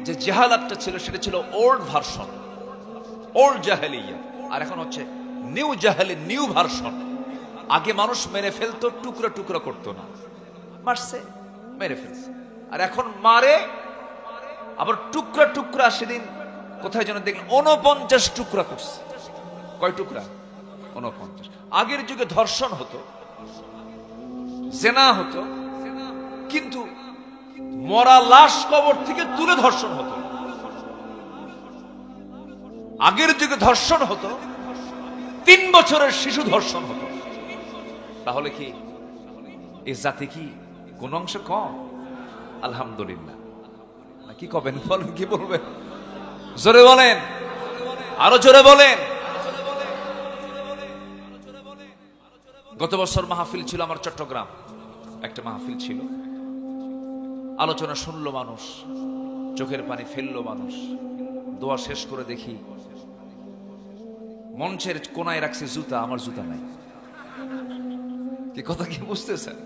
[SPEAKER 1] যে জাহালাতটা ছিল, সেটা ছিল ওল্ড ভার্সন, ওল্ড জাহেলিয়া। আর এখন হচ্ছে নিউ জাহেলি, নিউ ভার্সন। আগে মানুষ মেরে ফেলতো, টুকরা টুকরা করতো না, মারছে মেরে ফেলছে। আর এখন মারে আবার টুকরা টুকরা। সেদিন কোথায় যেন দেখলেন 49 টুকরা করছে। কয় টুকরা? 49। আগের যুগে ধর্ষণ হতো, জেনা হতো, কিন্তু মরা লাশ কবর থেকে তুলে ধর্ষণ হতো। আগের যুগে ধর্ষণ হতো, 3 বছরের শিশু ধর্ষণ হতো। তাহলে কি এই জাতি কি কোন অংশ কম? আলহামদুলিল্লাহ। কি কবেন? বলেন, কি বলবেন? জোরে বলেন, আরো জোরে বলেন। গত বছর মাহফিল ছিল আমার চট্টগ্রাম, একটা মাহফিল ছিল। আলোচনা শুনলো মানুষ, চোখের পানি ফেললো মানুষ। দোয়া শেষ করে দেখি মঞ্চের কোনায় রাখছে জুতা, আমার জুতা নাই। কি কথা কি বুঝতেছেন?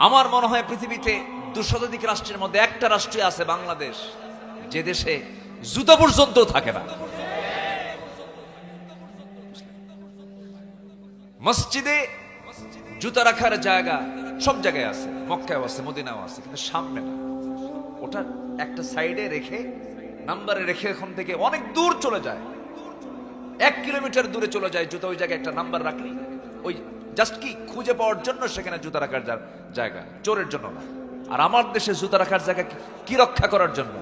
[SPEAKER 1] আমার মনে হয় পৃথিবীতে 200 রাষ্ট্রের মধ্যে একটা রাষ্ট্র আছে, বাংলাদেশ, যে দেশে জুতা পর্যন্ত থাকে না। মসজিদে জুতা রাখার জায়গা সব জায়গায় আছে, মক্কায় আছে, মদিনাও আছে, কিন্তু সামনে না। ওটা একটা সাইডে রেখে, নাম্বারে রেখে এখন থেকে অনেক দূর চলে যায়, 1 কিলোমিটার দূরে চলে যায় জুতা। ওই জায়গায় একটা নাম্বার রাখলি, ওই জাস্ট কি খুঁজে পাওয়ার জন্য সেখানে জুতা রাখার জায়গা, চোরের জন্য না। আর আমার দেশে জুতা রাখার জায়গা কি রক্ষা করার জন্য?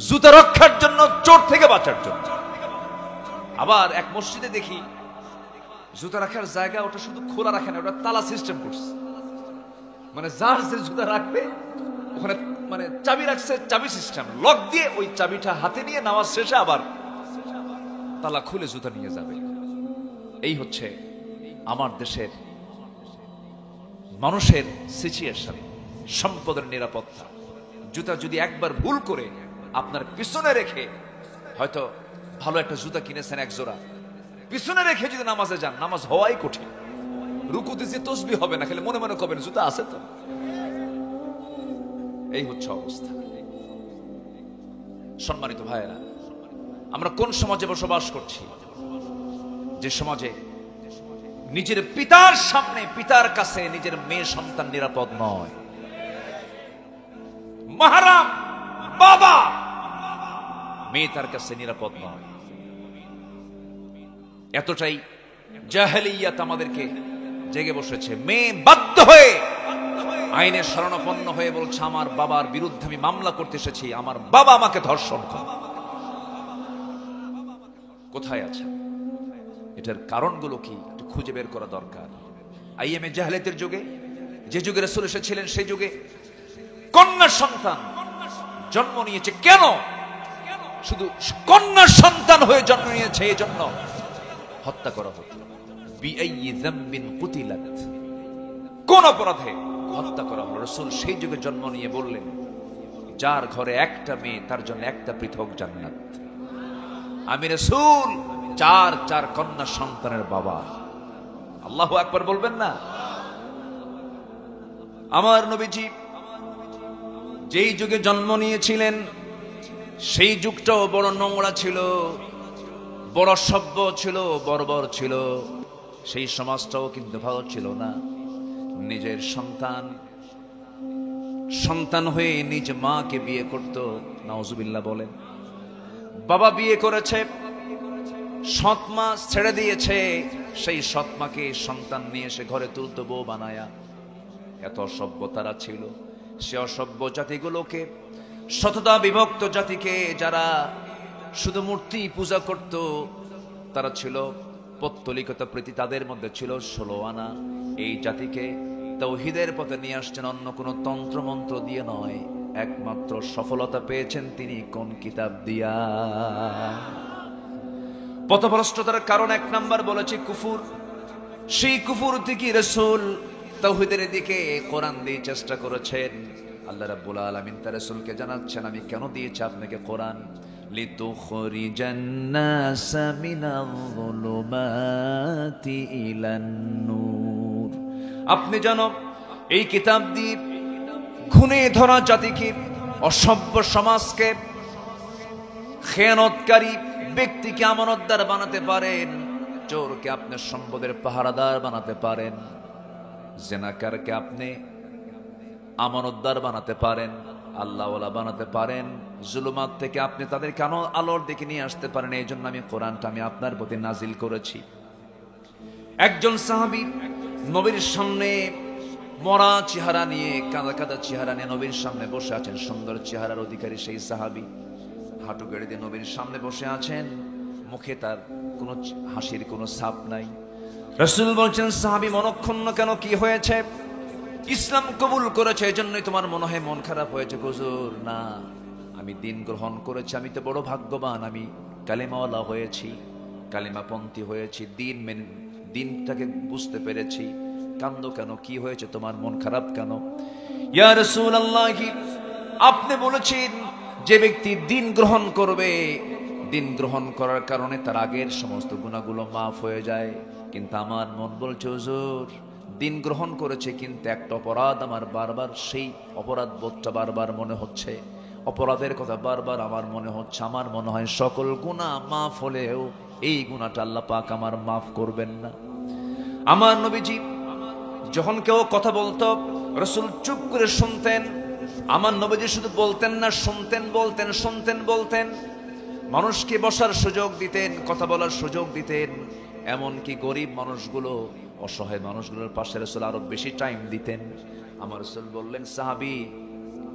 [SPEAKER 1] জুতা রক্ষার জন্য, চোর থেকে বাঁচার জন্য। আবার এক মসজিদে দেখি জুতা রাখার জায়গা, ওটা শুধু খোলা রাখে না, ওটা তালা সিস্টেম করছে। মানে যার যে জুতা রাখবে ওখানে মানে চাবি রাখছে, চাবি সিস্টেম, লক দিয়ে ওই চাবিটা হাতে নিয়ে নামাজ শেষে আবার তালা খুলে জুতা নিয়ে যাবে। এই হচ্ছে আমার দেশের মানুষের সিচুয়েশন, সম্পদের নিরাপত্তা। জুতা যদি একবার ভুল করে আপনার পিছনে রেখে, হয়তো ভালো একটা জুতা কিনেছেন এক জোড়া, পিছনে রেখে যদি নামাজে যান, নামাজ হওয়াই কঠিন। রুকুতে যে তসবিহ হবে না, খালি মনে মনে করবেন জুতা আছে তো। এই হচ্ছে অবস্থা। সম্মানিত ভাইয়েরা, আমরা কোন সমাজে বসবাস করছি? যে সমাজে নিজের পিতার সামনে, পিতার কাছে নিজের মেয়ে সন্তান নিরাপদ নয়। মাহরাম বাবা, মেয়ে তার কাছে নিরাপদ নয়। এতটাই জাহেলিয়াত আমাদেরকে জেগে বসেছে। মেয়ে বাধ্য হয়ে আইনের শরণাপন্ন হয়ে বলছে, আমার বাবার বিরুদ্ধে আমি মামলা করতে এসেছি, আমার বাবা আমাকে ধর্ষণ করে। কোথায় আছে? এটার কারণগুলো কি একটু খুঁজে বের করা দরকার। আইএমএ জাহেলিয়াতের যুগে, যে যুগে রাসূল এসেছিলেন, সেই যুগে কন্যা সন্তান জন্ম নিয়েছে। কেন? শুধু কন্যা সন্তান হয়ে জন্ম নিয়েছে এই জন্য হত্যা করা হতো। বিআইয়ি যামবিন কুতিলাত, কোন অপরাধে হত্যা করা হলো? রাসূল সেই যুগে জন্ম নিয়ে বললেন, যার ঘরে একটা মেয়ে তার জন্য একটা পৃথক জান্নাত। আমি রাসূল চার কন্যা সন্তানের বাবা। আল্লাহু আকবার বলবেন না? আমার নবীজি যেই যুগে জন্ম নিয়েছিলেন সেই যুগটাও বড় নোংরা ছিল, বড় সভ্য ছিল, বর্বর ছিল। সেই সমাজটাও কিন্তু ভালো ছিল না। নিজের সন্তান হয়ে নিজ মাকে বিয়ে করত, নাউজুবিল্লাহ বলেন। বাবা বিয়ে করেছে, সৎ মা ছেড়ে দিয়েছে, সেই সৎ মাকে সন্তান নিয়ে এসে ঘরে তুলতো বউ বানায়া। এত অসভ্য তারা ছিল। সে অসভ্য জাতিগুলোকে, শততা বিভক্ত জাতিকে, যারা শুধু মূর্তি পূজা করত, তারা ছিল পৌত্তলিকতা প্রীতি, তাদের মধ্যে ছিল 16 আনা। এই জাতিকে তাওহীদের পথে নিয়ে আসছেন অন্য কোন তন্ত্র মন্ত্র দিয়ে নয়। একমাত্র সফলতা পেয়েছেন তিনি কোন কিতাব দিয়া? পথভ্রষ্টতার কারণ 1 নাম্বার বলেছি কুফর। সেই কুফর থেকে রাসূল তাওহীদের দিকে কোরআন দিয়ে চেষ্টা করেছেন। আল্লাহ রাব্বুল আলামিন তার রাসূলকে জানাচ্ছেন, আমি কেন দিয়েছি আপনাকে কোরআন? লিতুখরিজান নাসা মিনায-যুলুমাতি ইলান-নূর। আপনি জানো এই কিতাব দিয়ে খুনে ধরা জাতিকে, অসভ্য সমাজকে, খেয়ানতকারী ব্যক্তিকে আমানতদার বানাতে পারেন, চোরকে আপনি সম্পদের পাহারাদার বানাতে পারেন, জিনাকারকে আপনি আমানতদার বানাতে পারেন, আল্লাহওয়ালা বানাতে পারেন। জুলুমাত থেকে আপনি তাদেরকে আলোর দিকে নিয়ে আসতে পারেন। এই জন্য আমি কোরআনটা আমি আপনার প্রতি নাজিল করেছি। একজন সাহাবী নবীর সামনে মরা চেহারা নিয়ে, কাঁদা কাঁদা চেহারা নিয়ে নবীর সামনে বসে আছেন। সুন্দর চেহারার অধিকারী সেই সাহাবী হাঁটু গেড়ে দিয়ে নবীর সামনে বসে আছেন। মুখে তার কোনো হাসির কোনো ছাপ নাই। রাসূল বলছেন, সাহাবী মনক্ষুণ্ণ কেন? কি হয়েছে? ইসলাম কবুল করেছে এজন্যই তোমার মনে হয় মন খারাপ হয়েছে? হুজুর না, আমি দিন গ্রহণ করেছি, আমি তো বড় ভাগ্যবান, আমি কালেমাওয়ালা হয়েছি, কালেমাপন্থী হয়েছি, দিনটাকে বুঝতে পেরেছি। কান্দো কেন? কি হয়েছে তোমার? মন খারাপ কেন? ইয়া রাসূলুল্লাহ, আপনি বলেছেন যে ব্যক্তি দিন গ্রহণ করবে, দিন গ্রহণ করার কারণে তার আগের সমস্ত গুনাহগুলো মাফ হয়ে যায়। কিন্তু আমার মন বলছে, হুজুর দিন গ্রহণ করেছে কিন্তু একটা অপরাধ আমার বারবার, সেই অপরাধ বোধটা বারবার মনে হচ্ছে, অপরাধের কথা বারবার আমার মনে হচ্ছে। আমার মনে হয় সকল গুনাহ মাফ হলেও এই গুনাহটা আল্লাহ পাক আমার মাফ করবেন না। আমার নবীজি যখন কেউ কথা বলতো, রাসূল চুপ করে শুনতেন। আমার নবীজি শুধু বলতেন না, শুনতেন। মানুষকে বসার সুযোগ দিতেন, কথা বলার সুযোগ দিতেন। এমনকি গরিব মানুষগুলো, অসহায় মানুষগুলোর পাশে রাসূল আরো বেশি টাইম দিতেন। আমার রাসূল বললেন, সাহাবী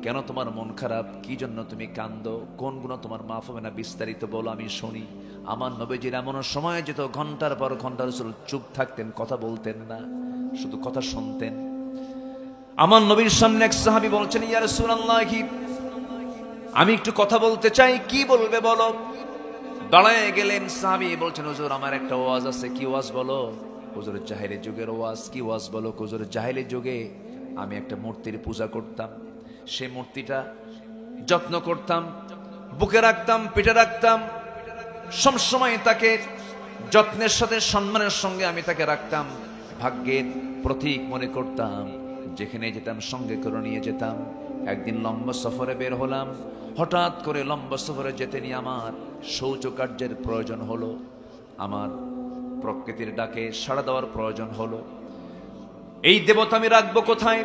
[SPEAKER 1] কেন তোমার মন খারাপ? কি জন্য তুমি কান্দো? কোন গুনাহ তোমার মাফ হবে না? বিস্তারিত বলো, আমি শুনি। আমার নবীজির এমন সময় যেত ঘন্টার পর ঘন্টা রাসূল চুপ থাকতেন, কথা বলতেন না, শুধু কথা শুনতেন। আমার নবীর সামনে এক সাহাবী বলছেন, ইয়া রাসূলুল্লাহ, আমি একটু কথা বলতে চাই। কি বলবে বলো? দাঁড়ায় গেলেন সাহাবী, বলছেন, হুজুর আমার একটা ওয়াজ আছে। কি ওয়াজ বলো? হুজুর জাহেলি যুগের ওয়াজ। কি ওয়াজ বলো? হুজুর জাহেলি যুগে আমি একটা মূর্তির পূজা করতাম, সেই মূর্তিটা যত্ন করতাম, বুকে রাখতাম, পিঠে রাখতাম, সবসময় তাকে যত্নের সাথে সম্মানের সঙ্গে আমি তাকে রাখতাম, ভাগ্যের প্রতীক মনে করতাম। যেখানে যেতাম সঙ্গে করে নিয়ে যেতাম। একদিন লম্বা সফরে বের হলাম, হঠাৎ করে লম্বা সফরে যেতে নিয়ে আমার শৌচকার্যের প্রয়োজন হলো, আমার প্রকৃতির ডাকে সাড়া দেওয়ার প্রয়োজন হলো। এই দেবতা আমি রাখবো কোথায়?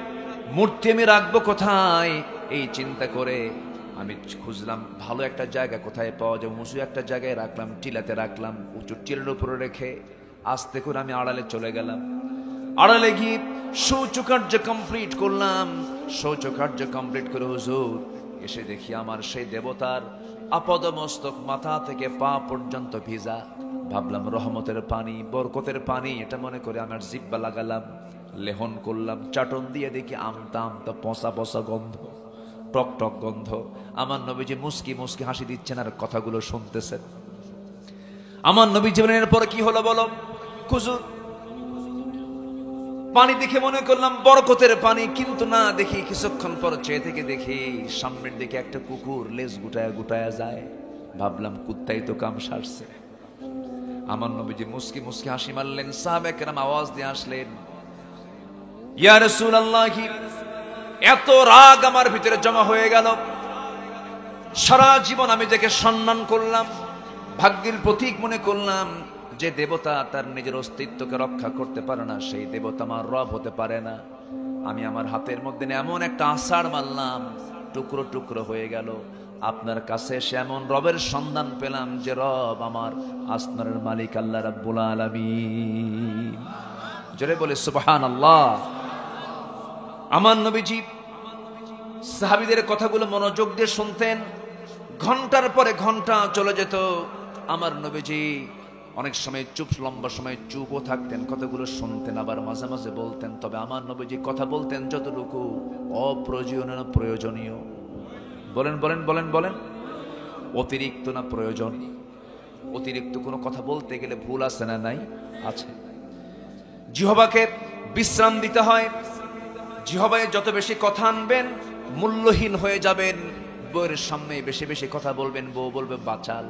[SPEAKER 1] মূর্তি আমি রাখবো কোথায়? এই চিন্তা করে আমি খুঁজলাম ভালো একটা জায়গা কোথায় পাওয়া যায়। উঁচু একটা জায়গায় রাখলাম, টিলাতে রাখলাম। উঁচু টিলার উপরে রেখে আস্তে করে আমি আড়ালে চলে গেলাম। আড়ালে গিয়ে শৌচকার্য কমপ্লিট করলাম। শৌচকার্য কমপ্লিট করে হুজুর এসে দেখি আমার সেই দেবতার আপাদমস্তক মাথা থেকে পা পর্যন্ত ভিজা। ভাবলাম রহমতের পানি, বরকতের পানি, এটা মনে করে আমার জিহ্বা লাগালাম, লেহন করলাম, চাটন দিয়ে দেখি আমতা আমতা পচা পচা গন্ধ, টক টক গন্ধ। আমার নবীজি মুস্কি মুস্কি হাসি দিচ্ছেন আর কথাগুলো শুনতেছেন। আমার নবী জীবনের পরে কি হলো বলো হুজুর? পানি দেখে মনে করলাম বরকতের পানি, কিন্তু না, দেখি কিছুক্ষণ পর চেয়ে থেকে দেখি সামনের দিকে একটা কুকুর লেজ গুটায়া গুটায়া যায়। ভাবলাম কুত্তাই তো কাম সারছে। আমার নবীজি মুস্কি মুস্কি হাসি মারলেন। সাহাবায়ে কেরাম আওয়াজ দিয়ে আসলেন, ইয়া রাসূলুল্লাহ, এত রাগ আমার ভিতরে জমা হয়ে গেল। সারা জীবন আমি যাকে সম্মান করলাম, ভাগ্যের প্রতীক মনে করলাম, যে দেবতা তার নিজের অস্তিত্বকে রক্ষা করতে পারে না, সেই দেবতা আমার রব হতে পারে না। আমি আমার হাতের মধ্যে এমন একটা আষাঢ় মারলাম, টুকরো টুকরো হয়ে গেল। আপনার কাছে এসে এমন রবের সন্ধান পেলাম যে রব আমার আসমানের মালিক আল্লাহ রাব্বুল আলামিন। জোরে বলে সুবহানাল্লাহ। আমার নবীজি সাহাবীদের কথাগুলো মনোযোগ দিয়ে শুনতেন। ঘন্টার পরে ঘন্টা চলে যেত। আমার নবীজি অনেক সময় চুপ, লম্বা সময় চুপও থাকতেন, কথাগুলো শুনতেন, আবার মাঝে মাঝে বলতেন। তবে আমার নবীজি কথা বলতেন যতটুকু অপ্রয়োজনীয় প্রয়োজনীয়। বলেন বলেন বলেন বলেন, অতিরিক্ত না প্রয়োজন? অতিরিক্ত কোনো কথা বলতে গেলে ভুল আছে না নাই? আছে। জিহ্বাকে বিশ্রাম দিতে হয়। জিহ্বায় যত বেশি কথা আনবেন মূল্যহীন হয়ে যাবেন। বউয়ের সামনে বেশি বেশি কথা বলবেন, বউ বলবে বাচাল।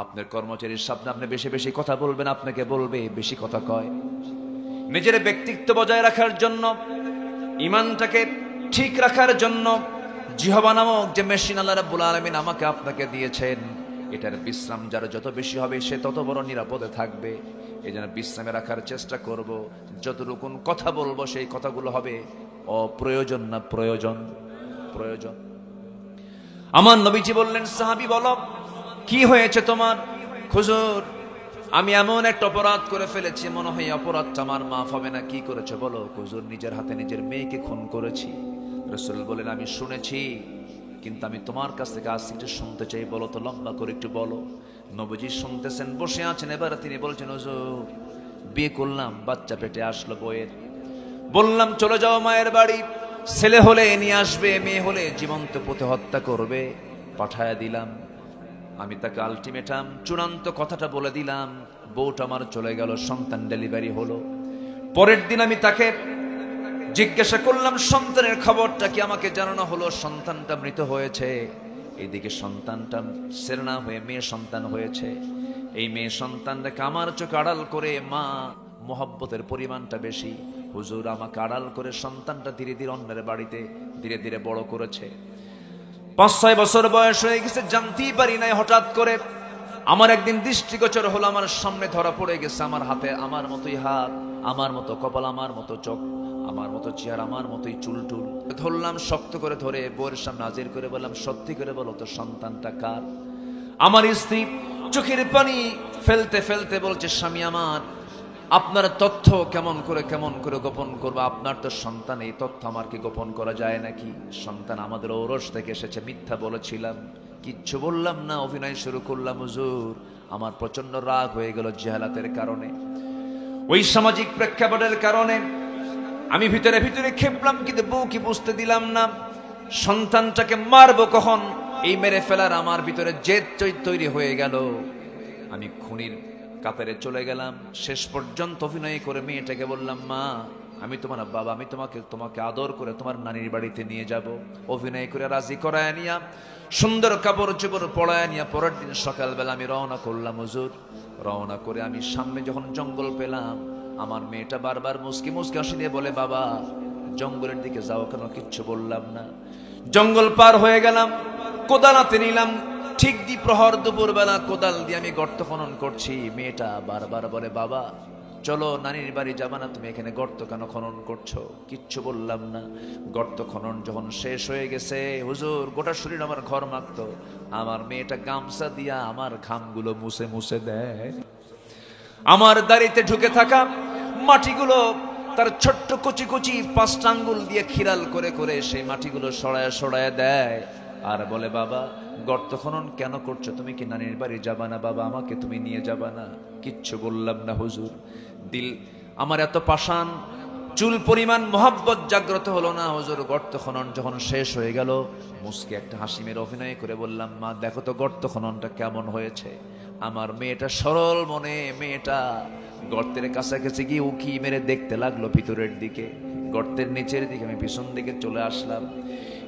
[SPEAKER 1] আপনার কর্মচারীর সামনে আপনি বেশি বেশি কথা বলবেন, আপনাকে বলবে বেশি কথা কয়। নিজের ব্যক্তিত্ব বজায় রাখার জন্য, ঈমানটাকে ঠিক রাখার জন্য জিহ্বা নামক যে মেশিন আল্লাহ রাব্বুল আলামিন আমাকে আপনাকে দিয়েছেন, এটার বিশ্রাম যার যত বেশি হবে সে তত বড় নিরাপদে থাকবে। এই জন্য বিশ্রামে রাখার চেষ্টা করব। যতটুকু কথা বলবো সেই কথাগুলো হবে অপ্রয়োজন না প্রয়োজন? প্রয়োজন। আমার নবীজি বললেন, সাহাবী বলো কি হয়েছে তোমার? হুজুর আমি এমন একটা অপরাধ করে ফেলেছি, মনে হয় অপরাধটা আমার মাফ হবে না। কি করেছে বলো? হুজুর নিজের হাতে নিজের মেয়েকে খুন করেছি। রাসূল বলেন, আমি শুনেছি, কিন্তু আমি তোমার কাছ থেকে আজ একটু শুনতে চাই, বলো তো, লম্বা করে একটু বলো। নবীজি শুনতেছেন, বসে আছেন। এবার তিনি বলছেন, হুজুর বিয়ে করলাম, বাচ্চা পেটে আসলো বউয়ের। বললাম চলে যাও মায়ের বাড়ি, ছেলে হলে নিয়ে আসবে, মেয়ে হলে জীবন্ত পুঁতে হত্যা করবে। পাঠায়া দিলাম। আমি তাকে আলটিমেটাম, চূড়ান্ত কথাটা বলে দিলাম। বউটা আমার চলে গেল, সন্তান ডেলিভারি হলো। পরের দিন আমি তাকে জিজ্ঞাসা করলাম, সন্তানের খবরটা কি? আমাকে জানানো হলো সন্তানটা মৃত হয়েছে। এইদিকে সন্তানটা সেরনা হয়ে মেয়ে সন্তান হয়েছে। এই মেয়ে সন্তানটাকে আমার চোখে আড়াল করে, মা মোহব্বতের পরিমাণটা বেশি। হুজুর আমাকে আড়াল করে সন্তানটা ধীরে ধীরে অন্যের বাড়িতে ধীরে ধীরে বড় করেছে। 5-6 বছর বয়স হয়ে গেছে, জানতেই পারি নাই। হঠাৎ করে আমার একদিন দৃষ্টিগোচর হলো, আমার সামনে ধরা পড়ে গেছে। আমার হাতে আমার মতোই হাত, আমার মতো কপাল, আমার মতো চোখ, আমার মতো চেহারা, আমার মতোই চুলটুল। ধরলাম, শক্ত করে ধরে বউয়ের সামনে হাজির করে বললাম, সত্যি করে বলো তো সন্তানটা কার? আমার স্ত্রী চোখের পানি ফেলতে ফেলতে বলছে, স্বামী আমার, আপনার তথ্য কেমন করে গোপন করবো? আপনার তো সন্তান, এই তথ্য আমার কি গোপন করা যায় নাকি? সন্তান আমাদের ঔরস থেকে এসেছে, মিথ্যা বলেছিলাম, কিচ্ছু বললাম না, অভিনয় শুরু করলাম। হুজুর আমার প্রচন্ড রাগ হয়ে গেল জেহালাতের কারণে, ওই সামাজিক প্রেক্ষাপটের কারণে। আমি ভিতরে ভিতরে খেপলাম, কিন্তু বউকে বুঝতে দিলাম না। সন্তানটাকে মারবো কখন, এই মেরে ফেলার আমার ভিতরে জেদ তৈরি হয়ে গেল। আমি খুনির কাতারে চলে গেলাম। শেষ পর্যন্ত অভিনয় করে মেয়েটাকে বললাম, মা আমি তোমার বাবা, আমি তোমাকে আদর করে তোমার নানির বাড়িতে নিয়ে যাব। অভিনয় করে রাজি করায় নিয়া, সুন্দর কাপড় চোপড় পরায় নিয়া পরের দিন সকালবেলা আমি রওনা করলাম। হুজুর রওনা করে আমি সামনে যখন জঙ্গল পেলাম, আমার মেয়েটা বারবার মুসকি মুসকি হাসি দিয়ে বলে, বাবা জঙ্গলের দিকে যাও কেন? কিচ্ছু বললাম না। জঙ্গল পার হয়ে গেলাম, কোদাল হাতে নিলাম। ঠিক দ্বিপ্রহর দুপুরবেলা কোদাল দিয়ে আমি গর্ত খনন করছি। মেয়েটা বারবার বলে, বাবা চলো নানির বাড়ি যাবা না, তুমি এখানে গর্ত কেন খনন করছো? কিচ্ছু বললাম না। গর্ত খনন যখন শেষ হয়ে গেছে, হুজুর গোটা শরীর আমার ঘর মাখতো। আমার মেয়েটা গামছা দিয়া আমার ঘামগুলো মুছে মুছে দেয়। আমার দাড়িতে ঢুকে থাকা মাটিগুলো তার ছোট্ট কচি কচি 5টা আঙ্গুল দিয়ে খিরাল করে করে সেই মাটিগুলো সরায় সরায় দেয় আর বলে, বাবা গর্ত খনন কেন করছো? তুমি কি নানির বাড়ি যাবা না? বাবা আমাকে তুমি নিয়ে যাবা না? কিচ্ছু বললাম না হুজুর। দিল আমার এত পাষাণ, চুল পরিমাণ মহব্বত জাগ্রত হলো না হুজুর। গর্ত খনন যখন শেষ হয়ে গেল, মুস্কি একটা হাসি মেরে অভিনয় করে বললাম, মা দেখো তো গর্ত খননটা কেমন হয়েছে। আমার মেয়েটা সরল মনে, মেয়েটা গর্তের কাছাকাছি গিয়ে উকি মেরে দেখতে লাগলো ভিতরের দিকে, গর্তের নিচের দিকে। আমি পিছন দিকে চলে আসলাম,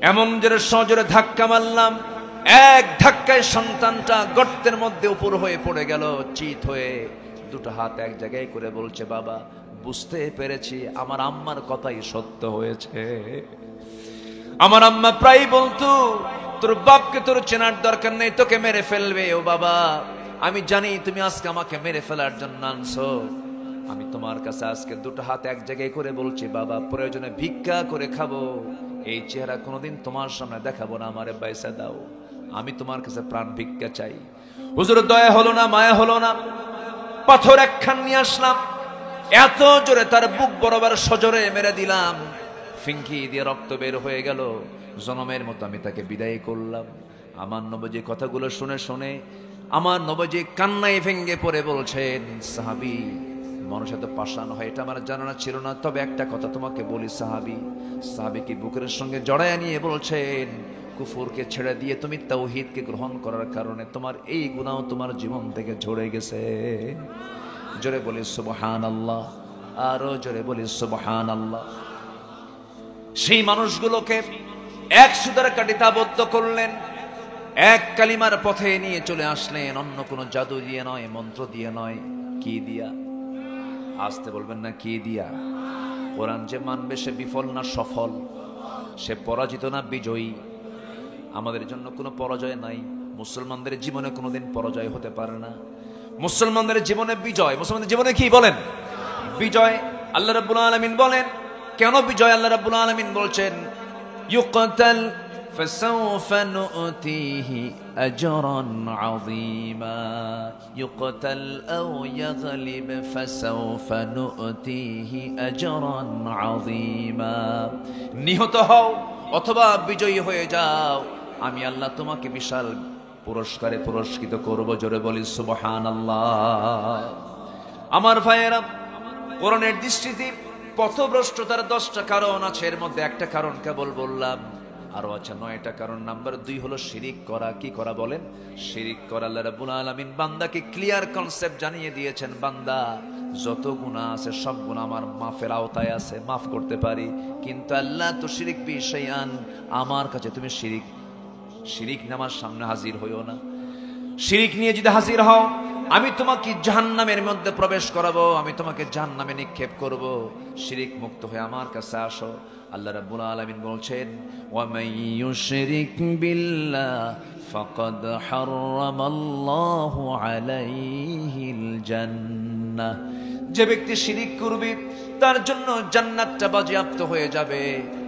[SPEAKER 1] এমন জোরে সজোরে ধাক্কা মারলাম, এক ধাক্কায় সন্তানটা গর্তের মধ্যে উপর হয়ে পড়ে গেল চিত হয়ে। দুটো হাত এক জায়গায় করে বলছে, বাবা বুঝতে পেরেছি আমার আম্মার কথাই সত্য হয়েছে। আমার আম্মা প্রায় বলতো, তোর বাপকে তোর চেনার দরকার নেই, তোকে মেরে ফেলবে। ও বাবা, আমি জানি তুমি আজকে আমাকে মেরে ফেলার জন্য আনছো। আমি তোমার কাছে আজকে দুটো হাত এক জায়গায় করে বলছি, বাবা প্রয়োজনে ভিক্ষা করে খাবো, এই চেহারা কোনোদিন তোমার সামনে দেখাবো না, আমারে পয়সা দাও, আমি তোমার কাছে প্রাণ ভিক্ষা চাই। হুজুর দয়া হলো না, মায়া হলো না, পাথর একখান নিয়ে আসলাম, এত জোরে তার বুক বরাবর সজোরে মেরে দিলাম, ফিঙ্কি দিয়ে রক্ত বের হয়ে গেল। জনমের মতো আমি তাকে বিদায় করলাম। আমার নবজি কথাগুলো শুনে শুনে আমার নবজি কান্নায় ভেঙ্গে পড়ে বলছেন, সাহাবী মানুষ এত পাষাণ হয় এটা আমার জানা ছিল না, তবে একটা কথা তোমাকে বলি সাহাবী। সাহাবীকে বুকের সঙ্গে জড়ায় নিয়ে বলছেন, কুফরকে ছেড়ে দিয়ে তুমি তাওহীদকে গ্রহণ করার কারণে তোমার এই গুনাহ তোমার জীবন থেকে ঝরে গেছে। জোরে বলি সুবহানাল্লাহ, আরো জোরে বলি সুবহানাল্লাহ। সেই মানুষগুলোকে এক সুতার কাঠিতে আবদ্ধ করলেন, এক কালিমার পথে নিয়ে চলে আসলেন, অন্য কোনো জাদু দিয়ে নয়, মন্ত্র দিয়ে নয়। কি দিয়া? আসতে বলবেন না, কি দিয়া? কোরআন যে মানবে সে বিফল না সফল, সে পরাজিত না বিজয়ী। আমাদের জন্য কোনো পরাজয় নাই, মুসলমানদের জীবনে কোনোদিন পরাজয় হতে পারে না। মুসলমানদের জীবনে বিজয়। মুসলমানদের জীবনে কি বলেন? বিজয়। আল্লাহ রাব্বুল আলামিন বলেন, কেন বিজয়? আল্লাহ রাব্বুল আলামিন বলছেন, ইউকতাল ফাসাউফা নুতিহি আজরান আযীমা, ইউকতাল আও ইয়াগলিব ফাসাউফা নুতিহি আজরান আযীমা। নিহত হও অথবা বিজয়ী হয়ে যাও, আমি আল্লাহ তোমাকে বিশাল পুরস্কারে পুরস্কৃত করব। জোরে বলি সুবহানাল্লাহ। আমার ভাইয়েরা, কোরআনের দৃষ্টিতে পথভ্রষ্টতার 10টা কারণ আছে, এর মধ্যে একটা কারণ কেবল বললাম, আরো আছে 9টা কারণ। নাম্বার 2 হলো শিরিক করা। কি করা বলেন? শিরিক করা। আল্লাহ রাব্বুল আলামিন বান্দাকে ক্লিয়ার কনসেপ্ট জানিয়ে দিয়েছেন, বান্দা যত গুনাহ আছে সব গুনাহ আমার মাফের আওতায় আছে, মাফ করতে পারি, কিন্তু আল্লাহ তো শিরিক বিশাইআন, আমার কাছে তুমি শিরিক নামার সামনে হাজির হইও না। শিরিক নিয়ে যদি হাজির হও, আমি তোমাকে জাহান্নামের মধ্যে প্রবেশ করাবো, আমি তোমাকে জাহান্নামে নিক্ষেপ করব। শিরিক মুক্ত হয়ে আমার কাছে আসো। আল্লাহ রাব্বুল আলামিন বলছেন, ওয়া মান ইউশরিক বিল্লাহ ফাকাদ হারামাল্লাহু আলাইহিল জান্নাহ। যে ব্যক্তি শিরিক করবে তার জন্য জান্নাতটা বাজেয়াপ্ত হয়ে যাবে।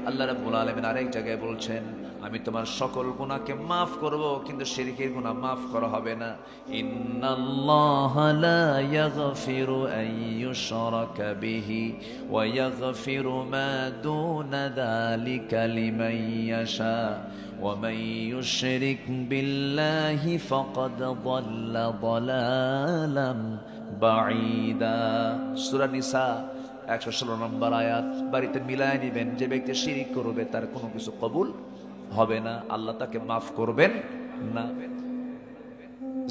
[SPEAKER 1] আল্লাহ রাব্বুল আলামিন আরেক জায়গায় বলছেন, আমি তোমার সকল গুনাহকে মাফ করব, কিন্তু শিরকের গুনাহ মাফ করা হবে না। ইন্নাল্লাহা লা ইয়াগফিরু আন ইউশরাকা বিহি ওয়া ইয়াগফিরু মা দুনা যালিকা লিমান ইয়াশা ওয়া মান ইউশরিক বিল্লাহি ফাকাদ যাল্লা যালালাম বাঈদা। সূরা নিসা 116 নম্বর আয়াত। বাড়িতে মিলায় নেবেন, যে ব্যক্তি শিরিক করবে তার কোনো কিছু কবুল হবে না, আল্লাহ তাকে মাফ করবেন না।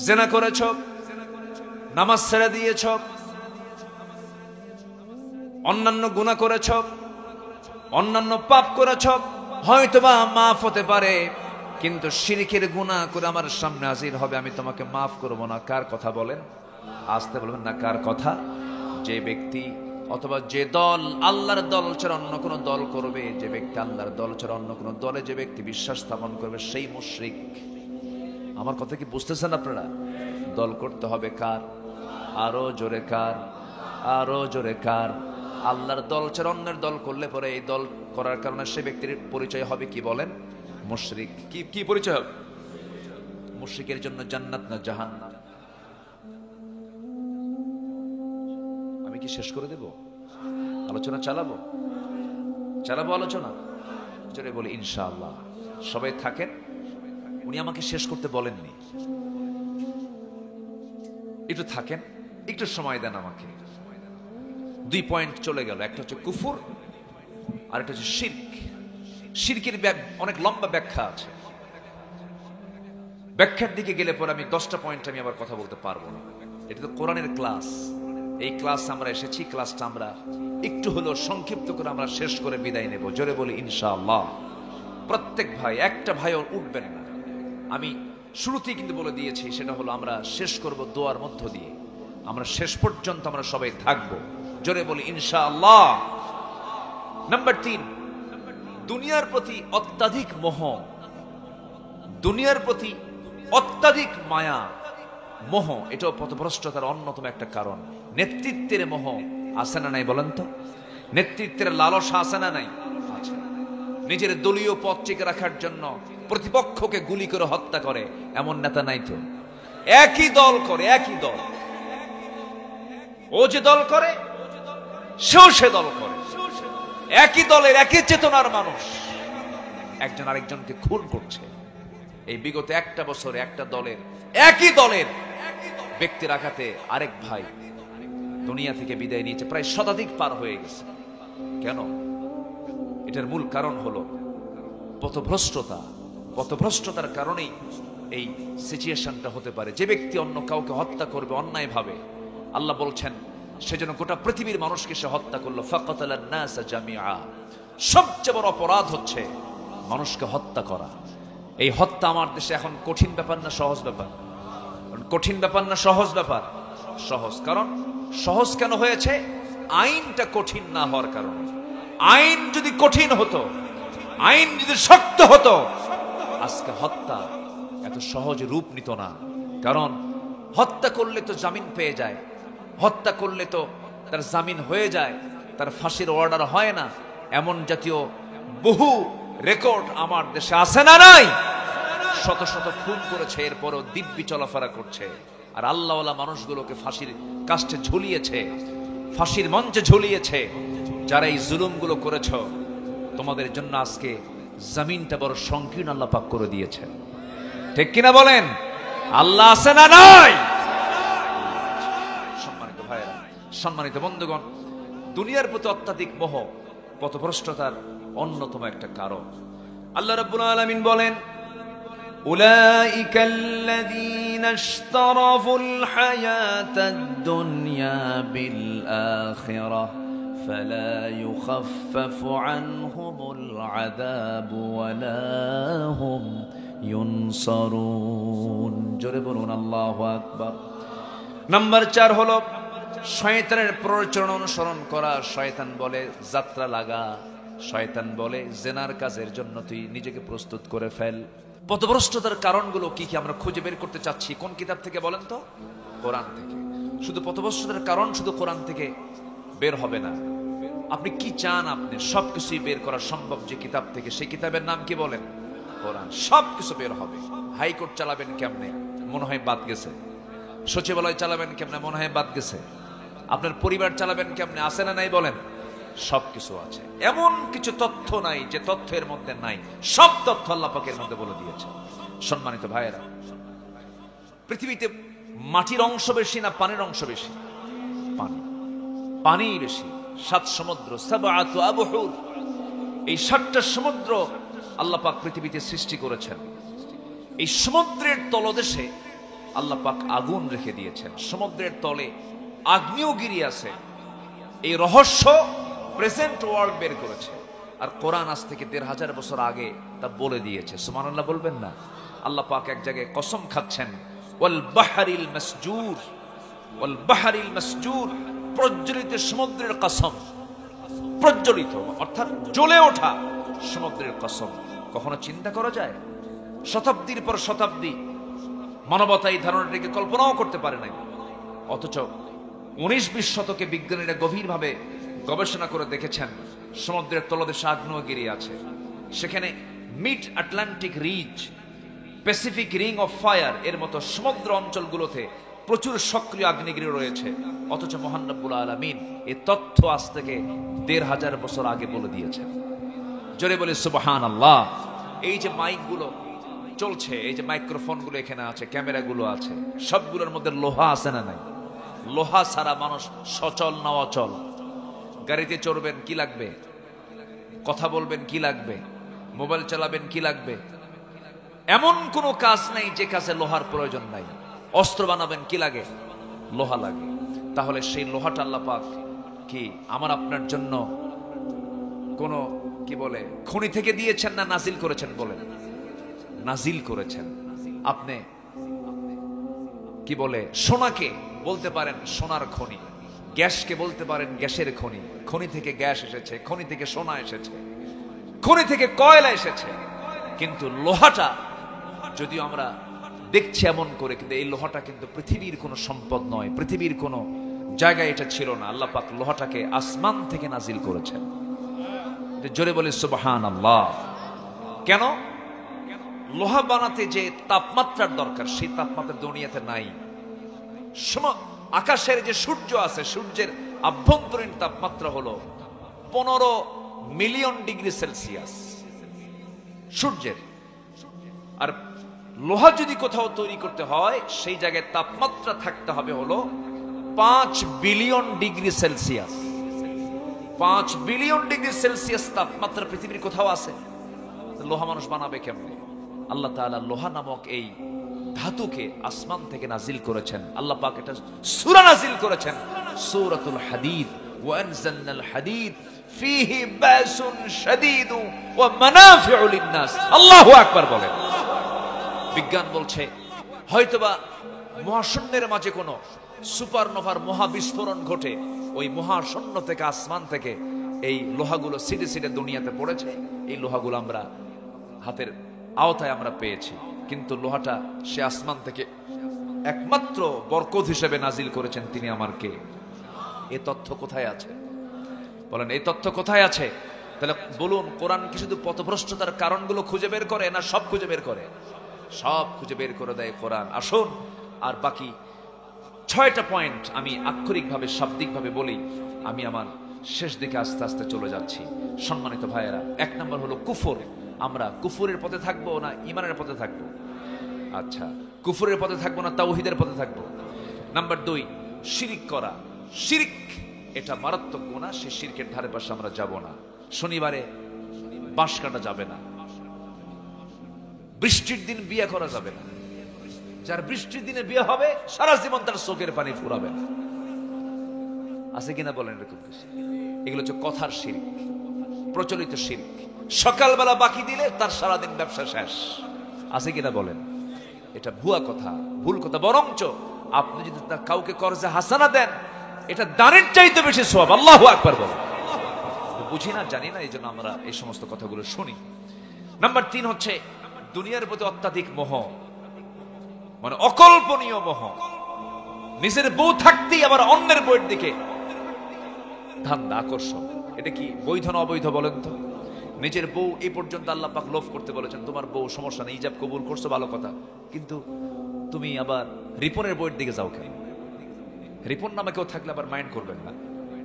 [SPEAKER 1] জিনা করেছ, নামাজ ছেড়ে দিয়েছ, অন্যান্য গুনাহ করেছ, অন্যান্য পাপ করেছ, হয়তোবা মাফ হতে পারে, কিন্তু শিরকের গুনাহ করে আমার সামনে হাজির হবে, আমি তোমাকে মাফ করব না। কার কথা বলেন? আসতে বলবেন না, কার কথা? যে ব্যক্তি অথবা যে দল আল্লাহর দল ছাড়া অন্য কোন দল করবে, যে ব্যক্তি আল্লাহর দল ছাড়া অন্য কোন দলে যে ব্যক্তি বিশ্বাস স্থাপন করবে, সেই মুশরিক। আমার কথা কি বুঝতেছেন আপনারা? দল করতে হবে কার? আরো জোরে কার? আরো জোরে কার? আল্লাহর দল ছাড়া অন্যের দল করলে পরে এই দল করার কারণে সে ব্যক্তির পরিচয় হবে কি বলেন? মুশরিক। কি পরিচয় হবে? মুশরিকের জন্য জান্নাত না জাহান্নাম? কি শেষ করে দেব? আলোচনা চালাবো আলোচনা, জোরে বলি ইনশাআল্লাহ। সবাই থাকেন, উনি আমাকে শেষ করতে বলেননি, একটু থাকেন, একটু সময় দেন আমাকে। 2 পয়েন্ট চলে গেল, একটা হচ্ছে কুফর আর একটা হচ্ছে শিরক। শিরকের অনেক লম্বা ব্যাখ্যা আছে, ব্যাখ্যার দিকে গেলে পরে আমি 10টা পয়েন্ট আমি আবার কথা বলতে পারবো না। এটা তো কোরআনের ক্লাস, এই ক্লাস আমরা এসেছি, ক্লাসটা আমরা একটু হলেও সংক্ষিপ্ত করে আমরা শেষ করে বিদায় নেব। জোরে বলি ইনশাআল্লাহ। প্রত্যেক ভাই, একটা ভাইও উঠবেন না, আমি শুরুতেই কিন্তু বলে দিয়েছি, সেটা হলো আমরা শেষ করব দোয়ার মধ্য দিয়ে। আমরা শেষ পর্যন্ত আমরা সবাই থাকবো, জোরে বলি ইনশাআল্লাহ। নাম্বার 3, দুনিয়ার প্রতি অত্যাধিক মোহ, দুনিয়ার প্রতি অত্যাধিক মায়া, মোহ, এটাও পথভ্রষ্টতার অন্যতম একটা কারণ। নেতৃত্বের মোহ আছে না নাই বলেন তো? নেতৃত্বের লালসা আছে না নাই? আছে। নিজের দলীয় পদ টিকে রাখার জন্য প্রতিপক্ষকে গুলি করে হত্যা করে এমন নেতা নাই তো? একই দল করে, একই দল, ও যে দল করে সেও সে দল করে, একই দলের একই চেতনার মানুষ একজন আরেকজনকে খুন করছে। এই বিগত একটা বছরে একটা দলের, একই দলের ব্যক্তির আঘাতে আরেক ভাই দুনিয়া থেকে বিদায় নিয়েছে, প্রায় শতাধিক পার হয়ে গেছে। কেন? এটার মূল কারণ হলো পথভ্রষ্টতা। পথভ্রষ্টতার কারণেই এই সিচুয়েশনটা হতে পারে। যে ব্যক্তি অন্য কাউকে হত্যা করবে অন্যায়ভাবে, আল্লাহ বলছেন সেজন্য গোটা পৃথিবীর মানুষকে সে হত্যা করলো। ফাকাতালান নাস জামিআ। সবচেয়ে বড় অপরাধ হচ্ছে মানুষকে হত্যা করা। এই হত্যা আমার দেশে এখন কঠিন ব্যাপার না সহজ ব্যাপার? কঠিন ব্যাপার না সহজ ব্যাপার? সহজ। কারণ সহজ কেন হয়েছে? আইনটা কঠিন না হওয়ার কারণে। আইন যদি কঠিন হতো, আইন যদি শক্ত হতো, আজকে হত্যা এত সহজে রূপ নিত না। কারণ হত্যা করলে তো জামিন পেয়ে যায়, হত্যা করলে তো তার জামিন হয়ে যায়, তার ফাঁসির অর্ডার হয় না। এমন জাতীয় বহু রেকর্ড আমার দেশে আছে না নাই? শত শত খুন করেছে, এরপরও দিব্যি চলাফেরা করছে। আর আল্লাহওয়ালা মানুষগুলোকে ফাঁসির কাস্টে ঝুলিয়েছে, ফাঁসির মঞ্চে ঝুলিয়েছে। যারা এই জুলুমগুলো করেছ, তোমাদের জন্য আজকে জমিনটা বড় সংকীর্ণ আল্লাহ পাক করে দিয়েছেন। ঠিক কিনা বলেন? আল্লাহ আছে না নাই? সম্মানিত ভাইয়েরা, সম্মানিত বন্ধুগণ, দুনিয়ার প্রতি অত্যাধিক মোহ পথভ্রষ্টতার অন্যতম একটা কারণ। আল্লাহ রাব্বুল আলামিন বলেন, উলাইকাল্লাযীনা ইশতারাফুল হায়াতাদ দুনিয়া বিল আখিরাহ ফালা ইউখাফফাফু আনহুমুল আযাবু ওয়ালা হুম ইউনসারুন। জোরে বলুন আল্লাহু আকবার। নাম্বার 4 হলো শয়তানের প্ররোচনা অনুসরণ করা। শয়তান বলে যাত্রা লাগা, শয়তান বলে জেনার কাজের জন্য তুই নিজেকে প্রস্তুত করে ফেল। পথভ্রষ্টতার কারণগুলো কি কি আমরা খুঁজে বের করতে চাচ্ছি। কোন কিতাব থেকে বলেন তো? কোরআন থেকে। শুধু পথভ্রষ্টতার কারণ শুধু কোরআন থেকে বের হবে না। আপনি কি চান, আপনি সবকিছুই বের করা সম্ভব যে কিতাব থেকে। সেই কিতাবের নাম কি বলেন? কোরআন। সবকিছু বের হবে। হাইকোর্ট চালাবেন কেমনে? মনে হয় বাদ গেছে। সচিবালয় চালাবেন কেমনে? মনে হয় বাদ গেছে। আপনার পরিবার চালাবেন কেমনে? আছে না নাই বলেন? সবকিছু আছে। এমন কিছু তথ্য নাই যে তথ্যের মধ্যে নাই। সব তথ্য আল্লাহ পাকের মধ্যে বলে দিয়েছে। সম্মানিত ভাইয়েরা, পৃথিবীতে মাটির অংশ বেশি না পানির অংশ বেশি? পানি। পানি বেশি। 7 সমুদ্র, সাবআতু আবহুর, এই 7টা সমুদ্র আল্লাহ পাক পৃথিবীতে সৃষ্টি করেছেন। এই সমুদ্রের তলদেশে আল্লাহ পাক আগুন রেখে দিয়েছেন। সমুদ্রের তলে আগ্নেয়গিরি আছে। এই রহস্য প্রেজেন্ট ওয়ার্ল্ড বের করেছে। আর কোরআন আজ থেকে 1500 বছর আগে তা বলে দিয়েছে। সুবহানাল্লাহ বলবেন না? আল্লাহ পাক এক জায়গায় কসম খাচ্ছেন, ওয়াল বাহরিল মাসজুর, ওয়াল বাহরিল মাসজুর, প্রজ্বলিত সমুদ্রের কসম। প্রজ্বলিত অর্থাৎ জ্বলে ওঠা সমুদ্রের কসম। কখনো চিন্তা করা যায়? শতাব্দীর পর শতাব্দী মানবতা এই ধারণাটিকে কল্পনাও করতে পারে নাই। অথচ 19-20 শতকে বিজ্ঞানীরা গভীরভাবে গবেষণা করে দেখেছেন সমুদ্রের তলদেশে আগ্নেয়গিরি আছে। সেখানে mid Atlantic ridge, Pacific ring of fire এর মতো সমুদ্র অঞ্চলগুলোতে প্রচুর সক্রিয় আগ্নেয়গিরি রয়েছে, অথচ মহান রব্বুল আলামিন এই তথ্য আজ থেকে ১৫০০ বছর আগে বলে দিয়েছেন। জোরে বলে সুবহানাল্লাহ। এই যে মাইকগুলো চলছে, এই যে মাইক্রোফোনগুলো এখানে আছে, ক্যামেরাগুলো আছে, সবগুলোর মধ্যে লোহা আছে না নাই? লোহা ছাড়া মানুষ সচল না অচল? গাড়িতে চড়বেন কি লাগবে? কথা বলবেন কি লাগবে? মোবাইল চালাবেন কি লাগবে? এমন কোনো কাজ নাই যে কাজে লোহার প্রয়োজন নাই। অস্ত্র বানাবেন কি লাগে? লোহা লাগে। তাহলে সেই লোহাটা আল্লাহ পাক কি আমার আপনার জন্য কোন কি বলে খনি থেকে দিয়েছেন না নাজিল করেছেন? বলেন, নাজিল করেছেন। আপনি কি বলে সোনাকে বলতে পারেন সোনার খনি, গ্যাসকে বলতে পারেন গ্যাসের খনি। খনি থেকে গ্যাস এসেছে, খনি থেকে সোনা এসেছে, খনি থেকে কয়লা এসেছে। কিন্তু লোহাটা যদিও আমরা দেখছি এমন করে, কিন্তু এই লোহাটা কিন্তু পৃথিবীর কোনো সম্পদ নয়, পৃথিবীর কোনো জায়গায় এটা ছিল না। আল্লাহ পাক লোহাটাকে আসমান থেকে নাজিল করেছেন। জোরে বলে সুবহানাল্লাহ। কেন? লোহা বানাতে যে তাপমাত্রার দরকার, সেই তাপমাত্রা দুনিয়াতে নাই। আকাশের যে সূর্য আছে, সূর্যের আভ্যন্তরীণ তাপমাত্রা হলো 15 মিলিয়ন ডিগ্রি সেলসিয়াস সূর্যের। আর লোহা যদি কোথাও তৈরি করতে হয়, সেই জায়গায় তাপমাত্রা থাকতে হবে হলো 5 billion degree Celsius. 5 billion degree Celsius তাপমাত্রা পৃথিবীর কোথাও আছে? লোহা মানুষ বানাবে কেমনে? আল্লাহ তাআলা লোহা নামক এই ধাতুকে আসমান থেকে নাজিল করেছেন। আল্লাহ পাক এটা সূরা নাজিল করেছেন, সূরাতুল হাদীদ। ওয়া আনজালনাল হাদীদ ফীহি বাসুন শাদীদু ওয়া মানাফিউ লিন-নাস। আল্লাহু আকবার বলেন। বিজ্ঞান বলছে হয়তোবা মহাশূন্যের মাঝে কোনো সুপারনোভার মহাবিস্ফোরণ ঘটে, ওই মহাশূন্য থেকে আসমান থেকে এই লোহাগুলো সিডে সিডে দুনিয়াতে পড়েছে। এই লোহাগুলো আমরা হাতের আওতায় আমরা পেয়েছি, কিন্তু লোহাটা সে আসমান থেকে একমাত্র বরকত হিসেবে নাজিল করেছেন তিনি আমার কে। এই তথ্য কোথায় আছে? বলেন, এই তথ্য কোথায় আছে? তাহলে বলুন, কোরআন কি শুধু পথভ্রষ্টতার কারণগুলো খুঁজে বের করে, না সব খুঁজে বের করে? সব খুঁজে বের করে দেয় কোরআন। আসুন আর বাকি 6টা পয়েন্ট আমি আক্ষরিকভাবে শাব্দিকভাবে বলি। আমি আমার শেষ দিকে আস্তে আস্তে চলে যাচ্ছি। সম্মানিত ভাইয়েরা, 1 নম্বর হলো কুফর। আমরা কুফরের পথে থাকবো না ঈমানের পথে থাকবো? আচ্ছা, কুফরের পথে থাকবো না তাওহীদের পথে থাকবো? নাম্বার 2, শিরিক করা। শিরিক এটা মারাত্মক গুনাহ, সেই শিরকের ধারে পাশে আমরা যাব না। শনিবারে বাঁশ কাটা যাবে না। বৃষ্টির দিন বিয়ে করা যাবে না। যার বৃষ্টির দিনে বিয়ে হবে সারা জীবন তার চোখের পানি ফুরাবে না। আছে কিনা বলেন এরকম কিছু? এগুলো হচ্ছে কথার শিরক, প্রচলিত শিরক। সকালবেলা বাকি দিলে তার সারাদিন ব্যবসা শেষ। আছে কিনা বলেন? এটা ভুয়া কথা, ভুল কথা। বরঞ্চ আপনি যদি কাউকে কর্জে হাসানা দেন, এটা দানের চাইতে বেশি সওয়াব। আল্লাহু আকবার বলেন। বুঝি না, জানি না, এই জন্য আমরা এই সমস্ত কথাগুলো শুনি। নাম্বার 3 হচ্ছে দুনিয়ার প্রতি অত্যাধিক মোহ, মানে অকল্পনীয় মোহ। নিজের বউ থাকতেই আবার অন্যের বউয়ের দিকে ধান্দা, আকর্ষণ। এটা কি বৈধ না অবৈধ বলেন তো? নিজের বউ এই পর্যন্ত আল্লাহ পাক লোভ করতে বলেছেন। তোমার বউ সমস্যা নেই, ইজাব কবুল করছো, ভালো কথা, কিন্তু তুমি আবার রিপনের বউয়ের দিকে যাও কেন? রিপন নামে কেউ থাকলে আবার মাইন্ড করবেন না,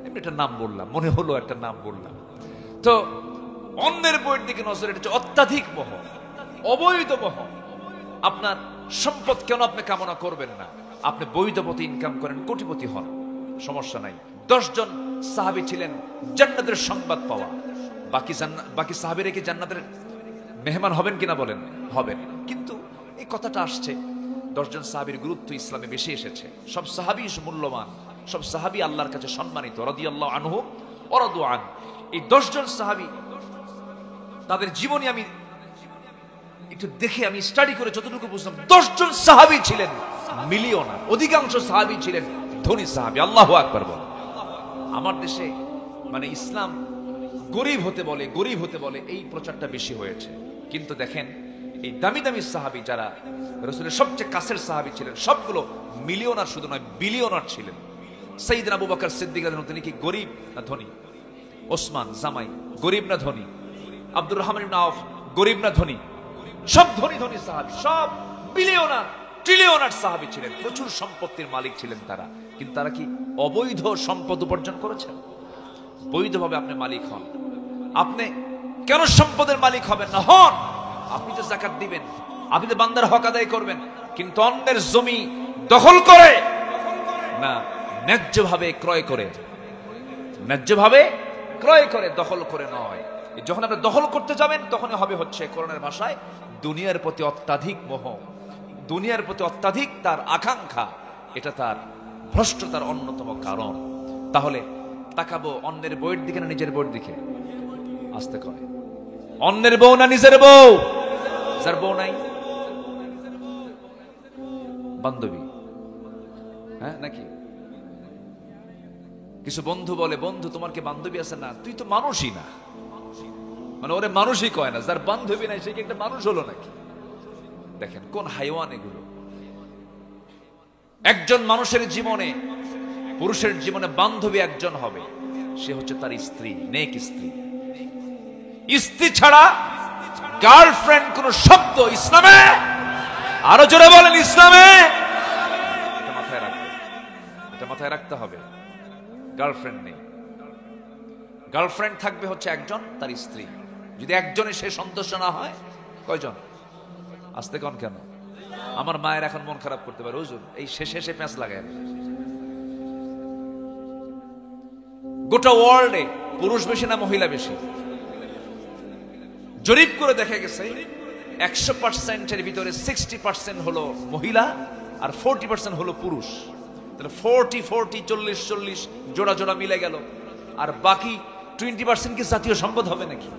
[SPEAKER 1] এমনি একটা নাম বললাম, মনে হলো একটা নাম বললাম। তো অন্যের বউয়ের দিকে নজর, এটা হচ্ছে অত্যাধিক মোহ, অবৈধ মোহ। আপনার সম্পদ কেন আপনি কামনা করবেন না? আপনি বৈধ পথে ইনকাম করেন, কোটিপতি হন, সমস্যা নাই। 10 জন সাহাবী ছিলেন জান্নাতের সংবাদ পাওয়া। বাকি সাহাবীরা কি জান্নাতের মেহমান হবেন কিনা বলেন? হবেন। কিন্তু এই কথাটা আসছে, 10 জন সাহাবীর গুরুত্ব ইসলামে বেশি এসেছে। সব সাহাবী মূল্যবান, সব সাহাবী আল্লাহর কাছে সম্মানিত, রাদিয়াল্লাহু আনহু ওয়া রাদু আন। এই 10 জন সাহাবী, তাদের জীবনী আমি একটু দেখে, আমি স্টাডি করে যতটুকু বুঝলাম, 10 জন সাহাবী ছিলেন মিলিয়নার, অধিকাংশ সাহাবী ছিলেন ধনী সাহাবী। আল্লাহু আকবার বল। আমার দেশে মানে ইসলাম গরিব হতে বলে, গরিব হতে বলে, এই প্রচারটা বেশি হয়েছে। কিন্তু দেখেন, এই দামি দামি সাহাবী যারা রাসূলের সবচেয়ে কাছের সাহাবী ছিলেন, সবগুলো মিলিয়নার শুধু নয়, বিলিয়নার ছিলেন। সাইয়েদনা আবু বকর সিদ্দিক রাদিয়াল্লাহু, তিনি কি গরিব না ধনী? ওসমান জামাই গরিব না ধনী? আব্দুর রহমান ইবনে আওফ গরিব না ধনী? সব ধনী ধনী সাহাবী, সব বিলিয়নার, ট্রিলিয়নার সাহাবী ছিলেন, প্রচুর সম্পত্তির মালিক ছিলেন তারা, কিন্তু তারা কি অবৈধ সম্পদ উপার্জন করেছেন? বৈধভাবে আপনি মালিক হন। আপনি কেন সম্পদের মালিক হবেন না? হন। আপনি তো যাকাত দিবেন, আপনি তো বান্দার হক আদায় করবেন, কিন্তু অন্যের জমি দখল করে না, ন্যায্যভাবে ক্রয় করে, ন্যায্যভাবে ক্রয় করে, দখল করে নয়। যখন আপনি দখল করতে যাবেন তখনই হবে হচ্ছে কোরআনের ভাষায় দুনিয়ার প্রতি অত্যাধিক মোহ, দুনিয়ার প্রতি অত্যাধিক তার আকাঙ্ক্ষা, এটা তার ভ্রষ্টতার অন্যতম কারণ। তাহলে তাকাবো অন্যের বউয়ের দিকে না নিজের বউয়ের দিকে? আসতে কয় অন্যের বউ না নিজের বউ? যার বউ নাই বান্ধবী, হ্যাঁ নাকি? কিছু বন্ধু বলে, বন্ধু তোমার কি বান্ধবী আছে? না, তুই তো মানুষই না। মানে ওরে মানুষই কয় না, যার বান্ধবী নাই সে কি একটা মানুষ হলো নাকি? দেখেন কোন হাইওয়ান এগুলো। একজন মানুষের জীবনে, পুরুষের জীবনে বান্ধবী একজন হবে, সে হচ্ছে তার স্ত্রী, নেক স্ত্রী। স্ত্রী ছাড়া গার্লফ্রেন্ড কোন শব্দ ইসলামে, আরো জোরে বলেন ইসলামে, এটা মাথায় রাখবে, এটা মাথায় রাখতে হবে। গার্লফ্রেন্ড নেই, গার্লফ্রেন্ড থাকবে হচ্ছে একজন, তার স্ত্রী। যদি একজনে সে সন্তুষ্ট না হয়, কয়জন? আসতে কন কেন? আমার মায়ের এখন মন খারাপ করতে পারে, হুজুর এই শেষে সে প্যাঁচ লাগায়। গোটা ওয়ার্ল্ডে পুরুষ বেশি না মহিলা বেশি? জরিপ করে দেখা গেছে 100%-এর ভিতরে 60% হলো মহিলা আর 40% হলো পুরুষ। তাহলে 40-40, 40-40 জোড়া জোড়া মিলে গেল, আর বাকি 20% কি জাতীয় সম্পদ হবে নাকি?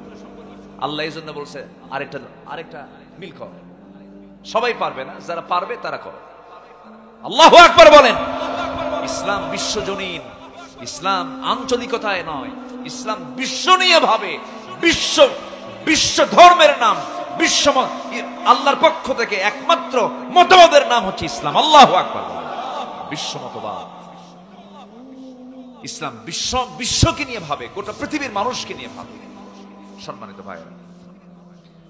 [SPEAKER 1] আল্লাহ এই জন্য বলছে আরেকটা মিল কর। সবাই পারবে না, যারা পারবে তারা করো। আল্লাহু আকবার বলেন। ইসলাম বিশ্বজনীন, ইসলাম আঞ্চলিকতায় নয়, ইসলাম বিশ্বনীয় ভাবে, বিশ্ব ধর্মের নাম, বিশ্ব আল্লাহর পক্ষ থেকে একমাত্র মতবাদের নাম হচ্ছে ইসলাম। আল্লাহু আকবার। বিশ্ব মতবাদ ইসলাম, বিশ্বকে নিয়ে ভাবে, গোটা পৃথিবীর মানুষকে নিয়ে ভাবে। সম্মানিত ভাইরা,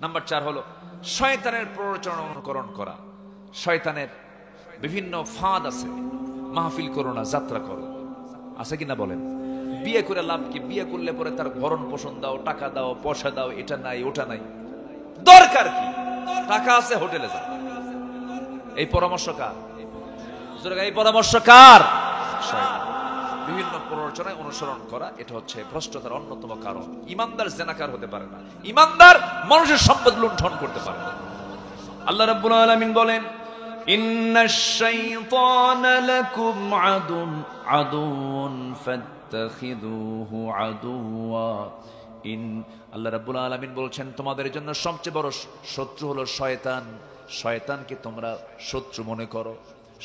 [SPEAKER 1] নাম্বার 4 হলো শয়তানের প্ররোচনা অনুকরণ করা। শয়তানের বিভিন্ন ফাঁদ আছে। মাহফিল করো না, যাত্রা করো, আছে কিনা বলেন? বিয়ে করে লাভ কি? বিয়ে করলে পরে তার ভরণ পোষণ দাও, টাকা দাও, পয়সা দাও, এটা নাই ওটা নাই, দরকার কি? টাকা আছে, হোটেলে যাও। এই পরামর্শ কার? এই পরামর্শ কার? বিভিন্ন প্ররোচনায় অনুসরণ করা, এটা হচ্ছে ভ্রষ্টতার অন্যতম কারণ। ইমানদার জেনাকার হতে পারে না, ইমানদার মানুষের সম্পদ লুণ্ঠন করতে পারে না। আল্লাহ রাব্বুল আলামিন বলেন, ইন্নাশ শাইতানা লাকুম আদুউন ফাত্তাখিযুহু আদুওয়া। আল্লাহ রাব্বুল আলামিন বলছেন, তোমাদের জন্য সবচেয়ে বড় শত্রু হলো শয়তান। শয়তানকে তোমরা শত্রু মনে করো,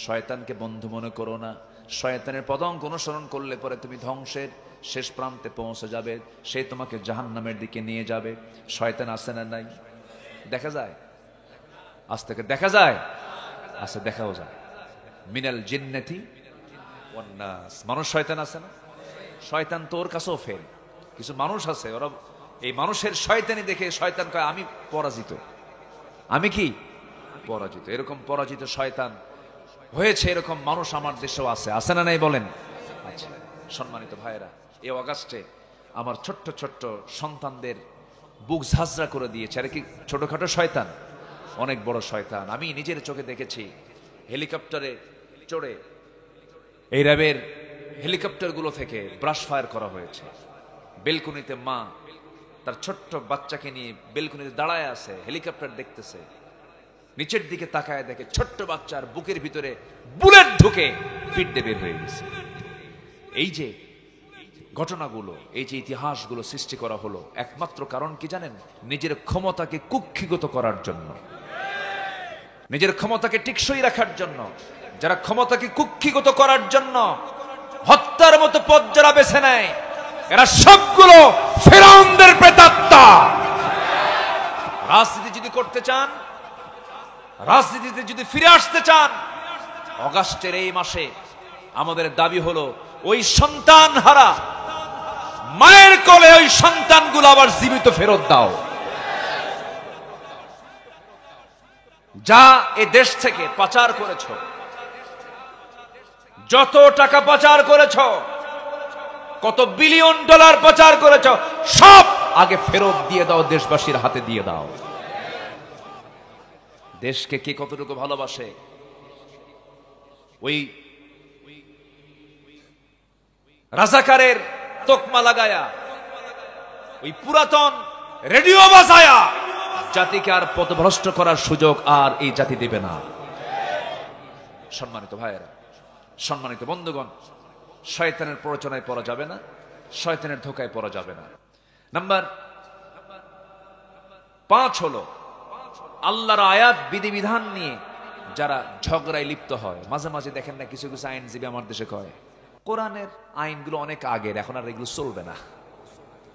[SPEAKER 1] শয়তানকে বন্ধু মনে করো না। শয়তানের পদাঙ্ক অনুসরণ করলে পরে তুমি ধ্বংসের শেষ প্রান্তে পৌঁছে যাবে, সে তোমাকে জাহান্নামের দিকে নিয়ে যাবে। শয়তান আছে না নাই? দেখা যায়, আজ থেকে দেখা যায়, আছে, দেখাও যায়। মিনাল জিন্নাতি ওয়ান নাস। মানুষ শয়তান আছে না? শয়তান তোর কাছেও ফেল। কিছু মানুষ আছে, ওরা এই মানুষের শয়তানি দেখে শয়তান কয় আমি পরাজিত, আমি কি পরাজিত। এরকম পরাজিত শয়তান হয়েছে, এরকম মানুষ আমার দেশেও আছে, আছে না নাই বলেন? আচ্ছা সম্মানিত ভাইয়েরা, এই অগাস্টে আমার ছোট্ট ছোট্ট সন্তানদের বুক ঝাঁঝরা করে দিয়েছে। আর কি ছোটখাটো শয়তান, অনেক বড় শয়তান। আমি নিজের চোখে দেখেছি, হেলিকপ্টারে চড়ে এই র্যাবের হেলিকপ্টারগুলো থেকে ব্রাশ ফায়ার করা হয়েছে। বেলকুনিতে মা তার ছোট্ট বাচ্চাকে নিয়ে বেলকুনিতে দাঁড়ায় আছে, হেলিকপ্টার দেখতেছে, নিচের দিকে তাকায় দেখে ছোট্ট বাচ্চার বুকের ভিতরে বুলেট ঢুকে পিঠে বের হয়ে গেছে। এই যে ঘটনাগুলো, এই যে ইতিহাসগুলো সৃষ্টি করা হলো, একমাত্র কারণ কি জানেন? নিজের ক্ষমতাকে কুক্ষিগত করার জন্য, নিজের ক্ষমতাকে টিকসই রাখার জন্য। যারা ক্ষমতাকে কুক্ষিগত করার জন্য হত্যার মতো পথ যারা বেছে নেয়, এরা সবগুলো ফিরআউনদের প্রেতাত্মা। রাজনীতি যদি করতে চান, রাজনীতিতে যদি ফিরে আসতে চান, অগাস্টের এই মাসে আমাদের দাবি হলো ওই সন্তান হারা মায়ের কোলে ওই সন্তানগুলো আবার জীবিত ফেরত দাও। যা এ দেশ থেকে পাচার করেছ, যত টাকা পাচার করেছ, কত বিলিয়ন ডলার পাচার করেছ, সব আগে ফেরত দিয়ে দাও, দেশবাসীর হাতে দিয়ে দাও। দেশকে কে কতটুকু ভালোবাসে, ওই রাজাকারের তকমা লাগায়া, ওই পুরাতন রেডিও বাজায়া জাতিকে আর পথভ্রষ্ট করার সুযোগ আর এই জাতি দেবে না। সম্মানিত ভাইয়েরা, সম্মানিত বন্ধুগণ, শয়তানের প্ররোচনায় পড়া যাবে না, শয়তানের ধোকায় পড়া যাবে না। নাম্বার 5 হলো আল্লাহর আয়াত বিধিবিধান নিয়ে যারা ঝগড়ায় লিপ্ত হয়। মাঝে মাঝে দেখেন না কিছু কিছু আইনজীবী আমার দেশে কয় কোরআনের আইনগুলো অনেক আগের, এখন আর এগুলো চলবে না।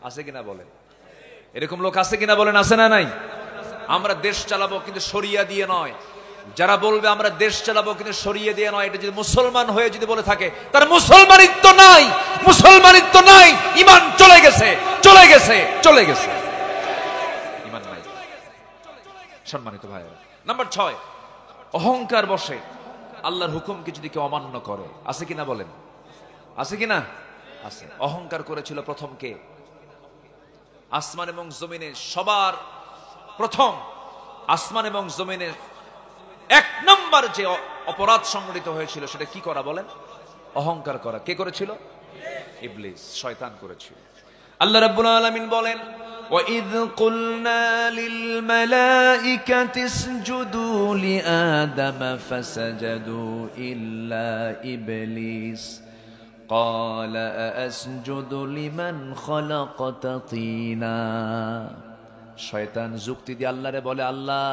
[SPEAKER 1] আছে কিনা বলেন? এরকম লোক আছে কিনা বলেন? আছে না নাই? আমরা দেশ চালাবো কিন্তু শরিয়া দিয়ে নয়। যারা বলবে আমরা দেশ চালাবো কিন্তু শরিয়া দিয়ে নয়, এটা যদি মুসলমান হয়ে যদি বলে থাকে তার মুসলমানিত্ব নাই, মুসলমানিত্ব নাই, ঈমান চলে গেছে, চলে গেছে, চলে গেছে, ঈমান নাই। সম্মানিত ভাইরা, নাম্বার 6, অহংকার বসে আল্লাহর হুকুমকে যদি কেউ অমান্য করে। আছে কিনা বলেন? আছে কিনা? আছে। অহংকার করেছিল প্রথম কে? আসমান এবং জমিনে সবার প্রথম, আসমান এবং জমিনের 1 নম্বর যে অপরাধ সংঘটিত হয়েছিল সেটা কি করা বলেন? অহংকার করা। কে করেছিল? ইবলিস, শয়তান করেছিল। আল্লাহ রাব্বুল আলামিন বলেন, وَإِذْ قُلْنَا لِلْمَلَائِكَةِ اسْجُدُوا لِآدَمَ فَسَجَدُوا إِلَّا إِبْلِيسَ قَالَ أَأَسْجُدُ لِمَنْ خَلَقْتَ طِينًا। শয়তান যুক্তি দিয়ে আল্লাহরে বলে, আল্লাহ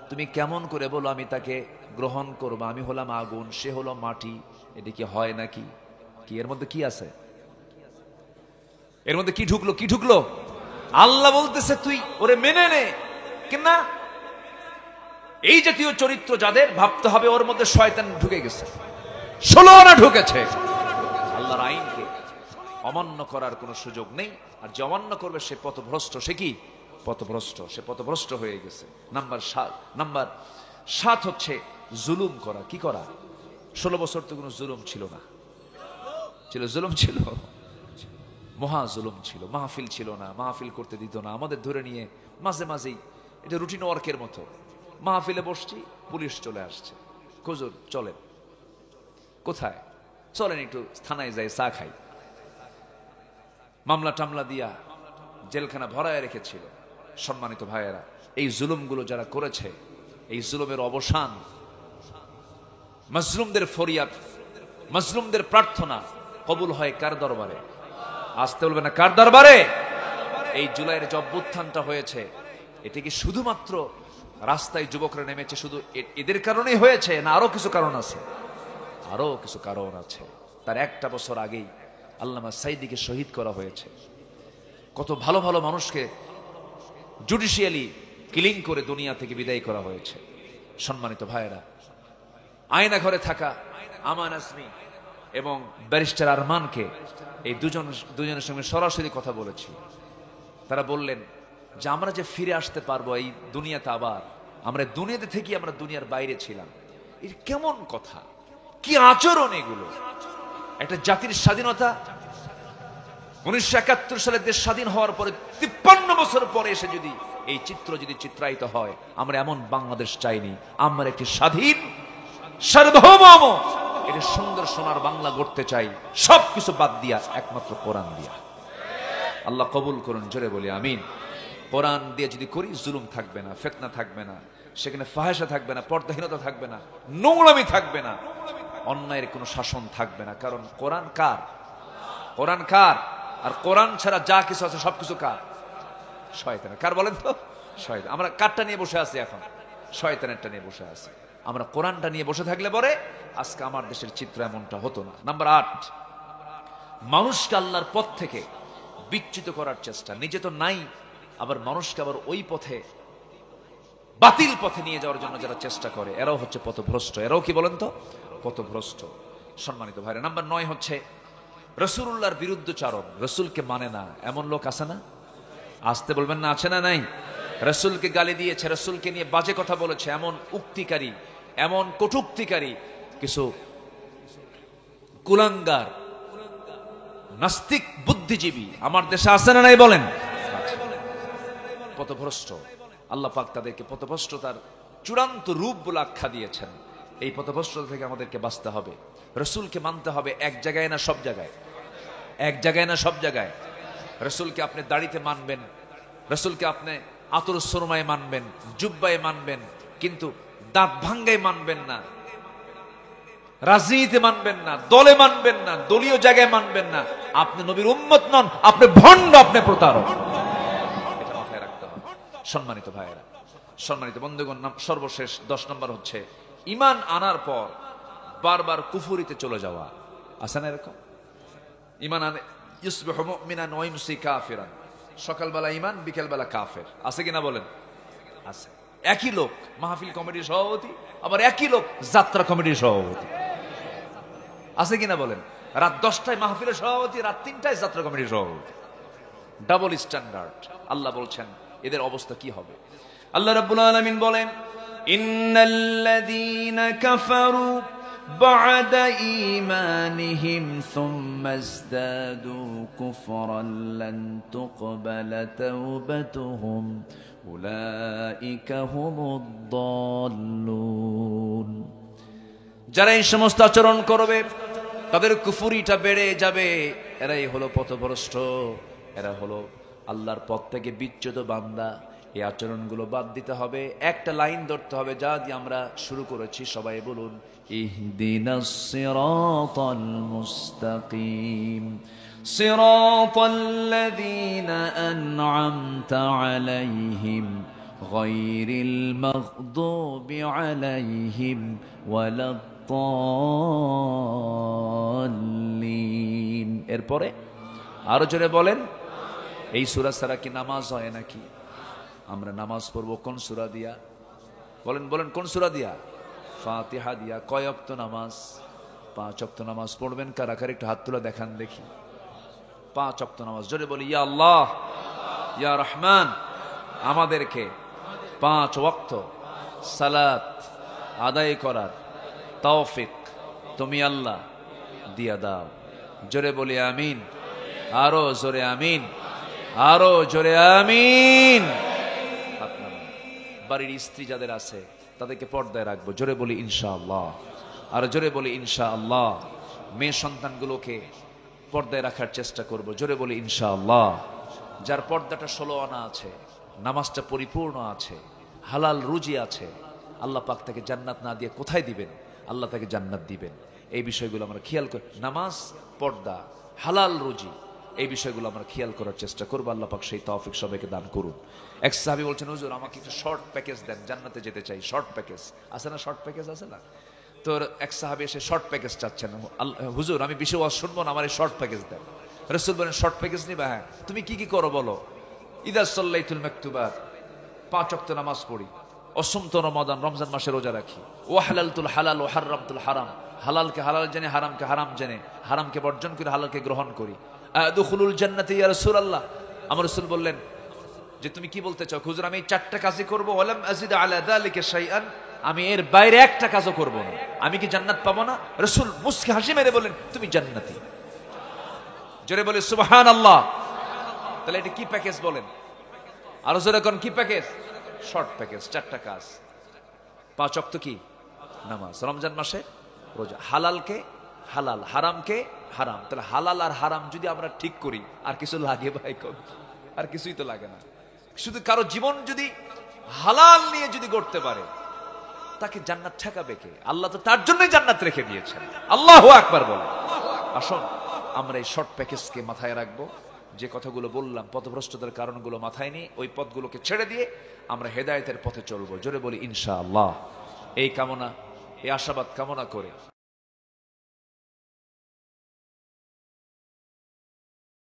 [SPEAKER 1] তুমি কেমন করে বলো আমি তাকে গ্রহণ করব? আমি হলাম আগুন, সে হলো মাটি, এটা কি হয় নাকি? কি এর মধ্যে কি আছে? এর মধ্যে কি ঢুকলো? কি ঢুকলো? আল্লাহ বলতেছে তুই ওরে মেনে নে। কিনা এই জাতীয় চরিত্র যাদের, ভাবতে হবে ওর মধ্যে শয়তান ঢুকে গেছে, 16 আনা ঢুকেছে। আল্লাহর আইনকে অমান্য করার কোনো সুযোগ নেই, আর যে অমান্য করবে সে পথভ্রষ্ট। সে কি? পথভ্রষ্ট, সে পথভ্রষ্ট হয়ে গেছে। নাম্বার 7 হচ্ছে জুলুম করা। কি করা? 16 বছর তো কোনো জুলুম ছিল না, ছিল জুলুম, ছিল মহা জুলুম ছিল। মাহফিল ছিল না, মাহফিল করতে দিত না, আমাদের ধরে নিয়ে মাঝে মাঝেই, এটা রুটিন ওয়ার্কের মতো, মাহফিলে বসছি, পুলিশ চলে আসছে, হুজুর চলেন। কোথায়? চলেন একটু থানায় যাই, চা খাই। মামলা টামলা দিয়া জেলখানা ভরায় রেখেছিল। সম্মানিত ভাইয়েরা, এই জুলুমগুলো যারা করেছে, এই জুলুমের অবসান, মাজলুমদের ফরিয়াদ, মাজলুমদের প্রার্থনা কবুল হয় কার দরবারে? আসতে বলবে না, কার দরবারে? এই জুলাইয়ের যে অভ্যুত্থানটা হয়েছে, এটা কি শুধুমাত্র রাস্তায় যুবকরা নেমেছে শুধু এদের কারণেই হয়েছে, না আরো কিছু কারণ আছে? আরো কিছু কারণ আছে। তার 1টা বছর আগেই আল্লামা সাইদিকে শহীদ করা হয়েছে। কত ভালো ভালো মানুষকে জুডিশিয়ালি কিলিং করে দুনিয়া থেকে বিদায় করা হয়েছে। সম্মানিত ভাইয়েরা, আয়না ঘরে থাকা আমান আজমি এবং ব্যারিস্টার আরমানকে, এই দুজনের সঙ্গে সরাসরি কথা বলেছি। তারা বললেন যে আমরা যে ফিরে আসতে পারবো এই দুনিয়াতে, আবার আমরা দুনিয়াতে থেকে আমরা দুনিয়ার বাইরে ছিলাম, এর কেমন কথা, কি আচরণ এগুলো? একটা জাতির স্বাধীনতা, 1971 সালে দেশ স্বাধীন হওয়ার পরে 53 বছর পরে এসে যদি এই চিত্র যদি চিত্রায়িত হয়, আমরা এমন বাংলাদেশ চাইনি। আমরা একটি স্বাধীন, সার্বভৌম, এটা সুন্দর সোনার বাংলা গড়তে চাই, সবকিছু বাদ দিয়া একমাত্র কোরআন দিয়া। আল্লাহ কবুল করুন, জোরে বলি আমিন। কোরআন দিয়ে যদি করি, জুলুম থাকবে না, ফিতনা থাকবে না, সেখানে ফাহেসা থাকবে না, পর্দাহীনতা থাকবে না, নোংরামি থাকবে না, অন্যায়ের কোনো শাসন থাকবে না। কারণ কোরআন কার? কোরআন কার? আর কোরআন ছাড়া যা কিছু আছে সবকিছু কার? শয়তানের। কার বলেন তো? শয়তান। আমরা কারটা নিয়ে বসে আছি এখন? শয়তানেরটা নিয়ে বসে আছি। আমরা কোরআনটা নিয়ে বসে থাকলে পরে আজকে আমার দেশের চিত্র এমনটা হতো না। নাম্বার 8, মানুষকে আল্লাহর পথ থেকে বিচ্যুত করার চেষ্টা। নিজে তো নাই, আবার মানুষকে আবার ওই পথে, বাতিল পথে নিয়ে যাওয়ার জন্য যারা চেষ্টা করে, এরাও হচ্ছে পথভ্রষ্ট। এরাও কি বলেন তো? পথভ্রষ্ট। সম্মানিত ভাইরা, নাম্বার 9 হচ্ছে রাসূলুল্লাহর বিরুদ্ধচারণ। রাসূলকে মানে না এমন লোক আছে না? আসতে বলবেন না, আছে না নাই? রাসূলকে গালি দিয়েছে, রাসূলকে নিয়ে বাজে কথা বলেছে, এমন উক্তিকারী, এমন কটূক্তিকারী কিছু কুলাঙ্গার নাস্তিক বুদ্ধিজীবী আমার দেশে আছে না নাই বলেন? পথভ্রষ্ট। আল্লাহ পাক তাদেরকে পথভ্রষ্টতার চূড়ান্ত রূপ বলে আখ্যা দিয়েছেন। এই পথভ্রষ্টতা থেকে আমাদেরকে বাঁচতে হবে। রাসূলকে মানতে হবে এক জায়গায় না সব জায়গায়, এক জায়গায় না সব জায়গায়। রাসূলকে আপনি দাড়িতে মানবেন, রাসূলকে আপনি আতর সুরমায় মানবেন, জুব্বায় মানবেন, কিন্তু দাঁত ভাঙ্গায় মানবেন না, রাজনীতিতে মানবেন না, দলে মানবেন না, দলীয় জায়গায় মানবেন না। আপনি নবীর উম্মত নন, আপনি ভণ্ড, আপনি প্রতারক। এটা মাথায় রাখতে হবে। সম্মানিত ভাইয়েরা, সম্মানিত বন্ধুগণ, সর্বশেষ 10 নম্বর হচ্ছে ঈমান আনার পর বারবার কুফরিতে চলে যাওয়া। আছে না এরকম? ঈমান আনে ইউসবিহু মুমিনান ওয়া ইউমসি কাফিরান, সকালবেলা ঈমান, বিকেলবেলা কাফের। আছে কিনা বলেন? আছে। একই লোক মাহফিল কমিটির সভাপতি, আবার একই লোক যাত্রা কমিটির সভাপতি। আছে কিনা বলেন? রাত 10টায় মাহফিলের সভাপতি, রাত 3টায় যাত্রা কমিটির সভাপতি। Double standard. আল্লাহ বলছেন এদের অবস্থা কি হবে? আল্লাহ রাব্বুল আলামিন বলেন, ইন্নাল্লাযীনা কাফারু বা'দা ঈমানিহিম সুম্মা ইজদাদু কুফরান লান তুকবালা তাওবাতুহুম উলাইকা হুমুদ দাল্লুন। যারা এই সমস্ত আচরণ করবে তাদের কুফরিটা বেড়ে যাবে। এরাই হলো পথভ্রষ্ট, এরা হলো আল্লাহর পথ থেকে বিচ্যুত বান্দা। এই আচরণগুলো বাদ দিতে হবে। একটা লাইন ধরতে হবে, যা দিয়ে আমরা শুরু করেছি, সবাই বলুন, ইহদিনাস সিরাতাল মুস্তাকিম সিরাতাল্লাযীনা আন'আমতা আলাইহিম গায়রিল মাগদুবি আলাইহিম ওয়ালাদ-দাল্লিন। এরপরে আরো জোরে বলেন, এই সূরা ছাড়া কি নামাজ হয় নাকি? আমরা নামাজ পড়বো কোন সূরা দিয়া? বলেন বলেন, কোন সূরা দিয়া? ফাতিহা দিয়া। কয় ওয়াক্ত নামাজ? 5 ওয়াক্ত নামাজ পড়বেন। কারা কারা একটু হাত তুলে দেখান দেখি। 5 ওয়াক্ত নামাজ। জোরে বলি, ইয়া আল্লাহ ইয়া রহমান, আমাদেরকে 5 ওয়াক্ত সালাত আদায় করার তৌফিক তুমি আল্লাহ দিয়া দাও। জোরে বলি আমিন। আরো জোরে আমিন, আরো জোরে আমিন। বাড়ির স্ত্রী যাদের আছে তাদেরকে পর্দায় রাখবো। জোরে বলি ইনশাআল্লাহ। আর জোরে বলি ইনশাআল্লাহ। মেয়ে সন্তানগুলোকে পর্দায় রাখার চেষ্টা করব। জোরে বলি ইনশাআল্লাহ। যার পর্দাটা 16 আনা আছে, নামাজটা পরিপূর্ণ আছে, হালাল রুজি আছে, আল্লাহ পাক তাকে জান্নাত না দিয়ে কোথায় দিবেন? আল্লাহ তাকে জান্নাত দিবেন। এই বিষয়গুলো আমরা খেয়াল করি। নামাজ, পর্দা, হালাল রুজি, এই বিষয়গুলো আমরা খেয়াল করার চেষ্টা করবো। আল্লাহ পাক সেই তৌফিক সবাইকে দান করুন। এক সাহাবী বলছেন, হুজুর আমাকে একটু শর্ট প্যাকেজ দেন, জান্নাতে যেতে চাই। শর্ট প্যাকেজ আছে না? শর্ট প্যাকেজ আছে না? তো এক সাহাবী এসে শর্ট প্যাকেজ চাচ্ছেন, হুজুর আমি বেশি ওয়াজ শুনবো না, আমার এই শর্ট প্যাকেজ দেন। রাসূল বলেন, শর্ট প্যাকেজ নিবা? হ্যাঁ। তুমি কি কি করো বলো? ইদা সাল্লাইতুল মাকতুবাত, 5 ওয়াক্ত নামাজ পড়ি, অসুমতু রমাদান, রমজান মাসে রোজা রাখি, ওয়া হালালতুল হালাল ওয়া হারামতুল হারাম, হালালকে হালাল জেনে হারামকে হারাম জেনে, হারামকে বর্জন করে হালালকে গ্রহণ করি। আদখুলুল জান্নাতি ইয়া রাসূলুল্লাহ। আমার রাসূল বললেন যে তুমি কি বলতে চাও? হুজুর আমি এই 4টা কাজই করব, ওয়ালাম আযিদ আলা যালিকা শাইআন, আমি এর বাইরে একটা কাজও করব না। আমি কি জান্নাত পাবো না? রাসূল মুস্কি হাসি মেরে বললেন, তুমি জান্নাতি। জোরে বলে সুবহানাল্লাহ। তাহলে এটা কি প্যাকেজ বলেন? আর জোরে কোন কি প্যাকেজ? Short package. 4টা কাজ, 5 ওয়াক্ত কি নামাজ, রমজান মাসে রোজা, হালালকে হালাল, হারামকে হারাম। তাহলে হালাল আর হারাম যদি আমরা ঠিক করি, আর কিছু লাগে ভাই? আর কিছুই তো লাগে না। শুধু কারো জীবন যদি হালাল নিয়ে যদি গড়তে পারে, তাকে জান্নাত ঠেকাবে কে? আল্লাহ তো তার জন্যই জান্নাত রেখে দিয়েছেন। আল্লাহু আকবার বলে। আসুন আমরা এই শর্ট প্যাকেজকে মাথায় রাখবো। যে কথাগুলো বললাম, পথভ্রষ্টতার কারণগুলো মাথায় নিয়ে ওই পথগুলোকে ছেড়ে দিয়ে আমরা হেদায়েতের পথে চলবো। জোরে বলি ইনশাআল্লাহ। এই কামনা, এই আশাবাদ কামনা করে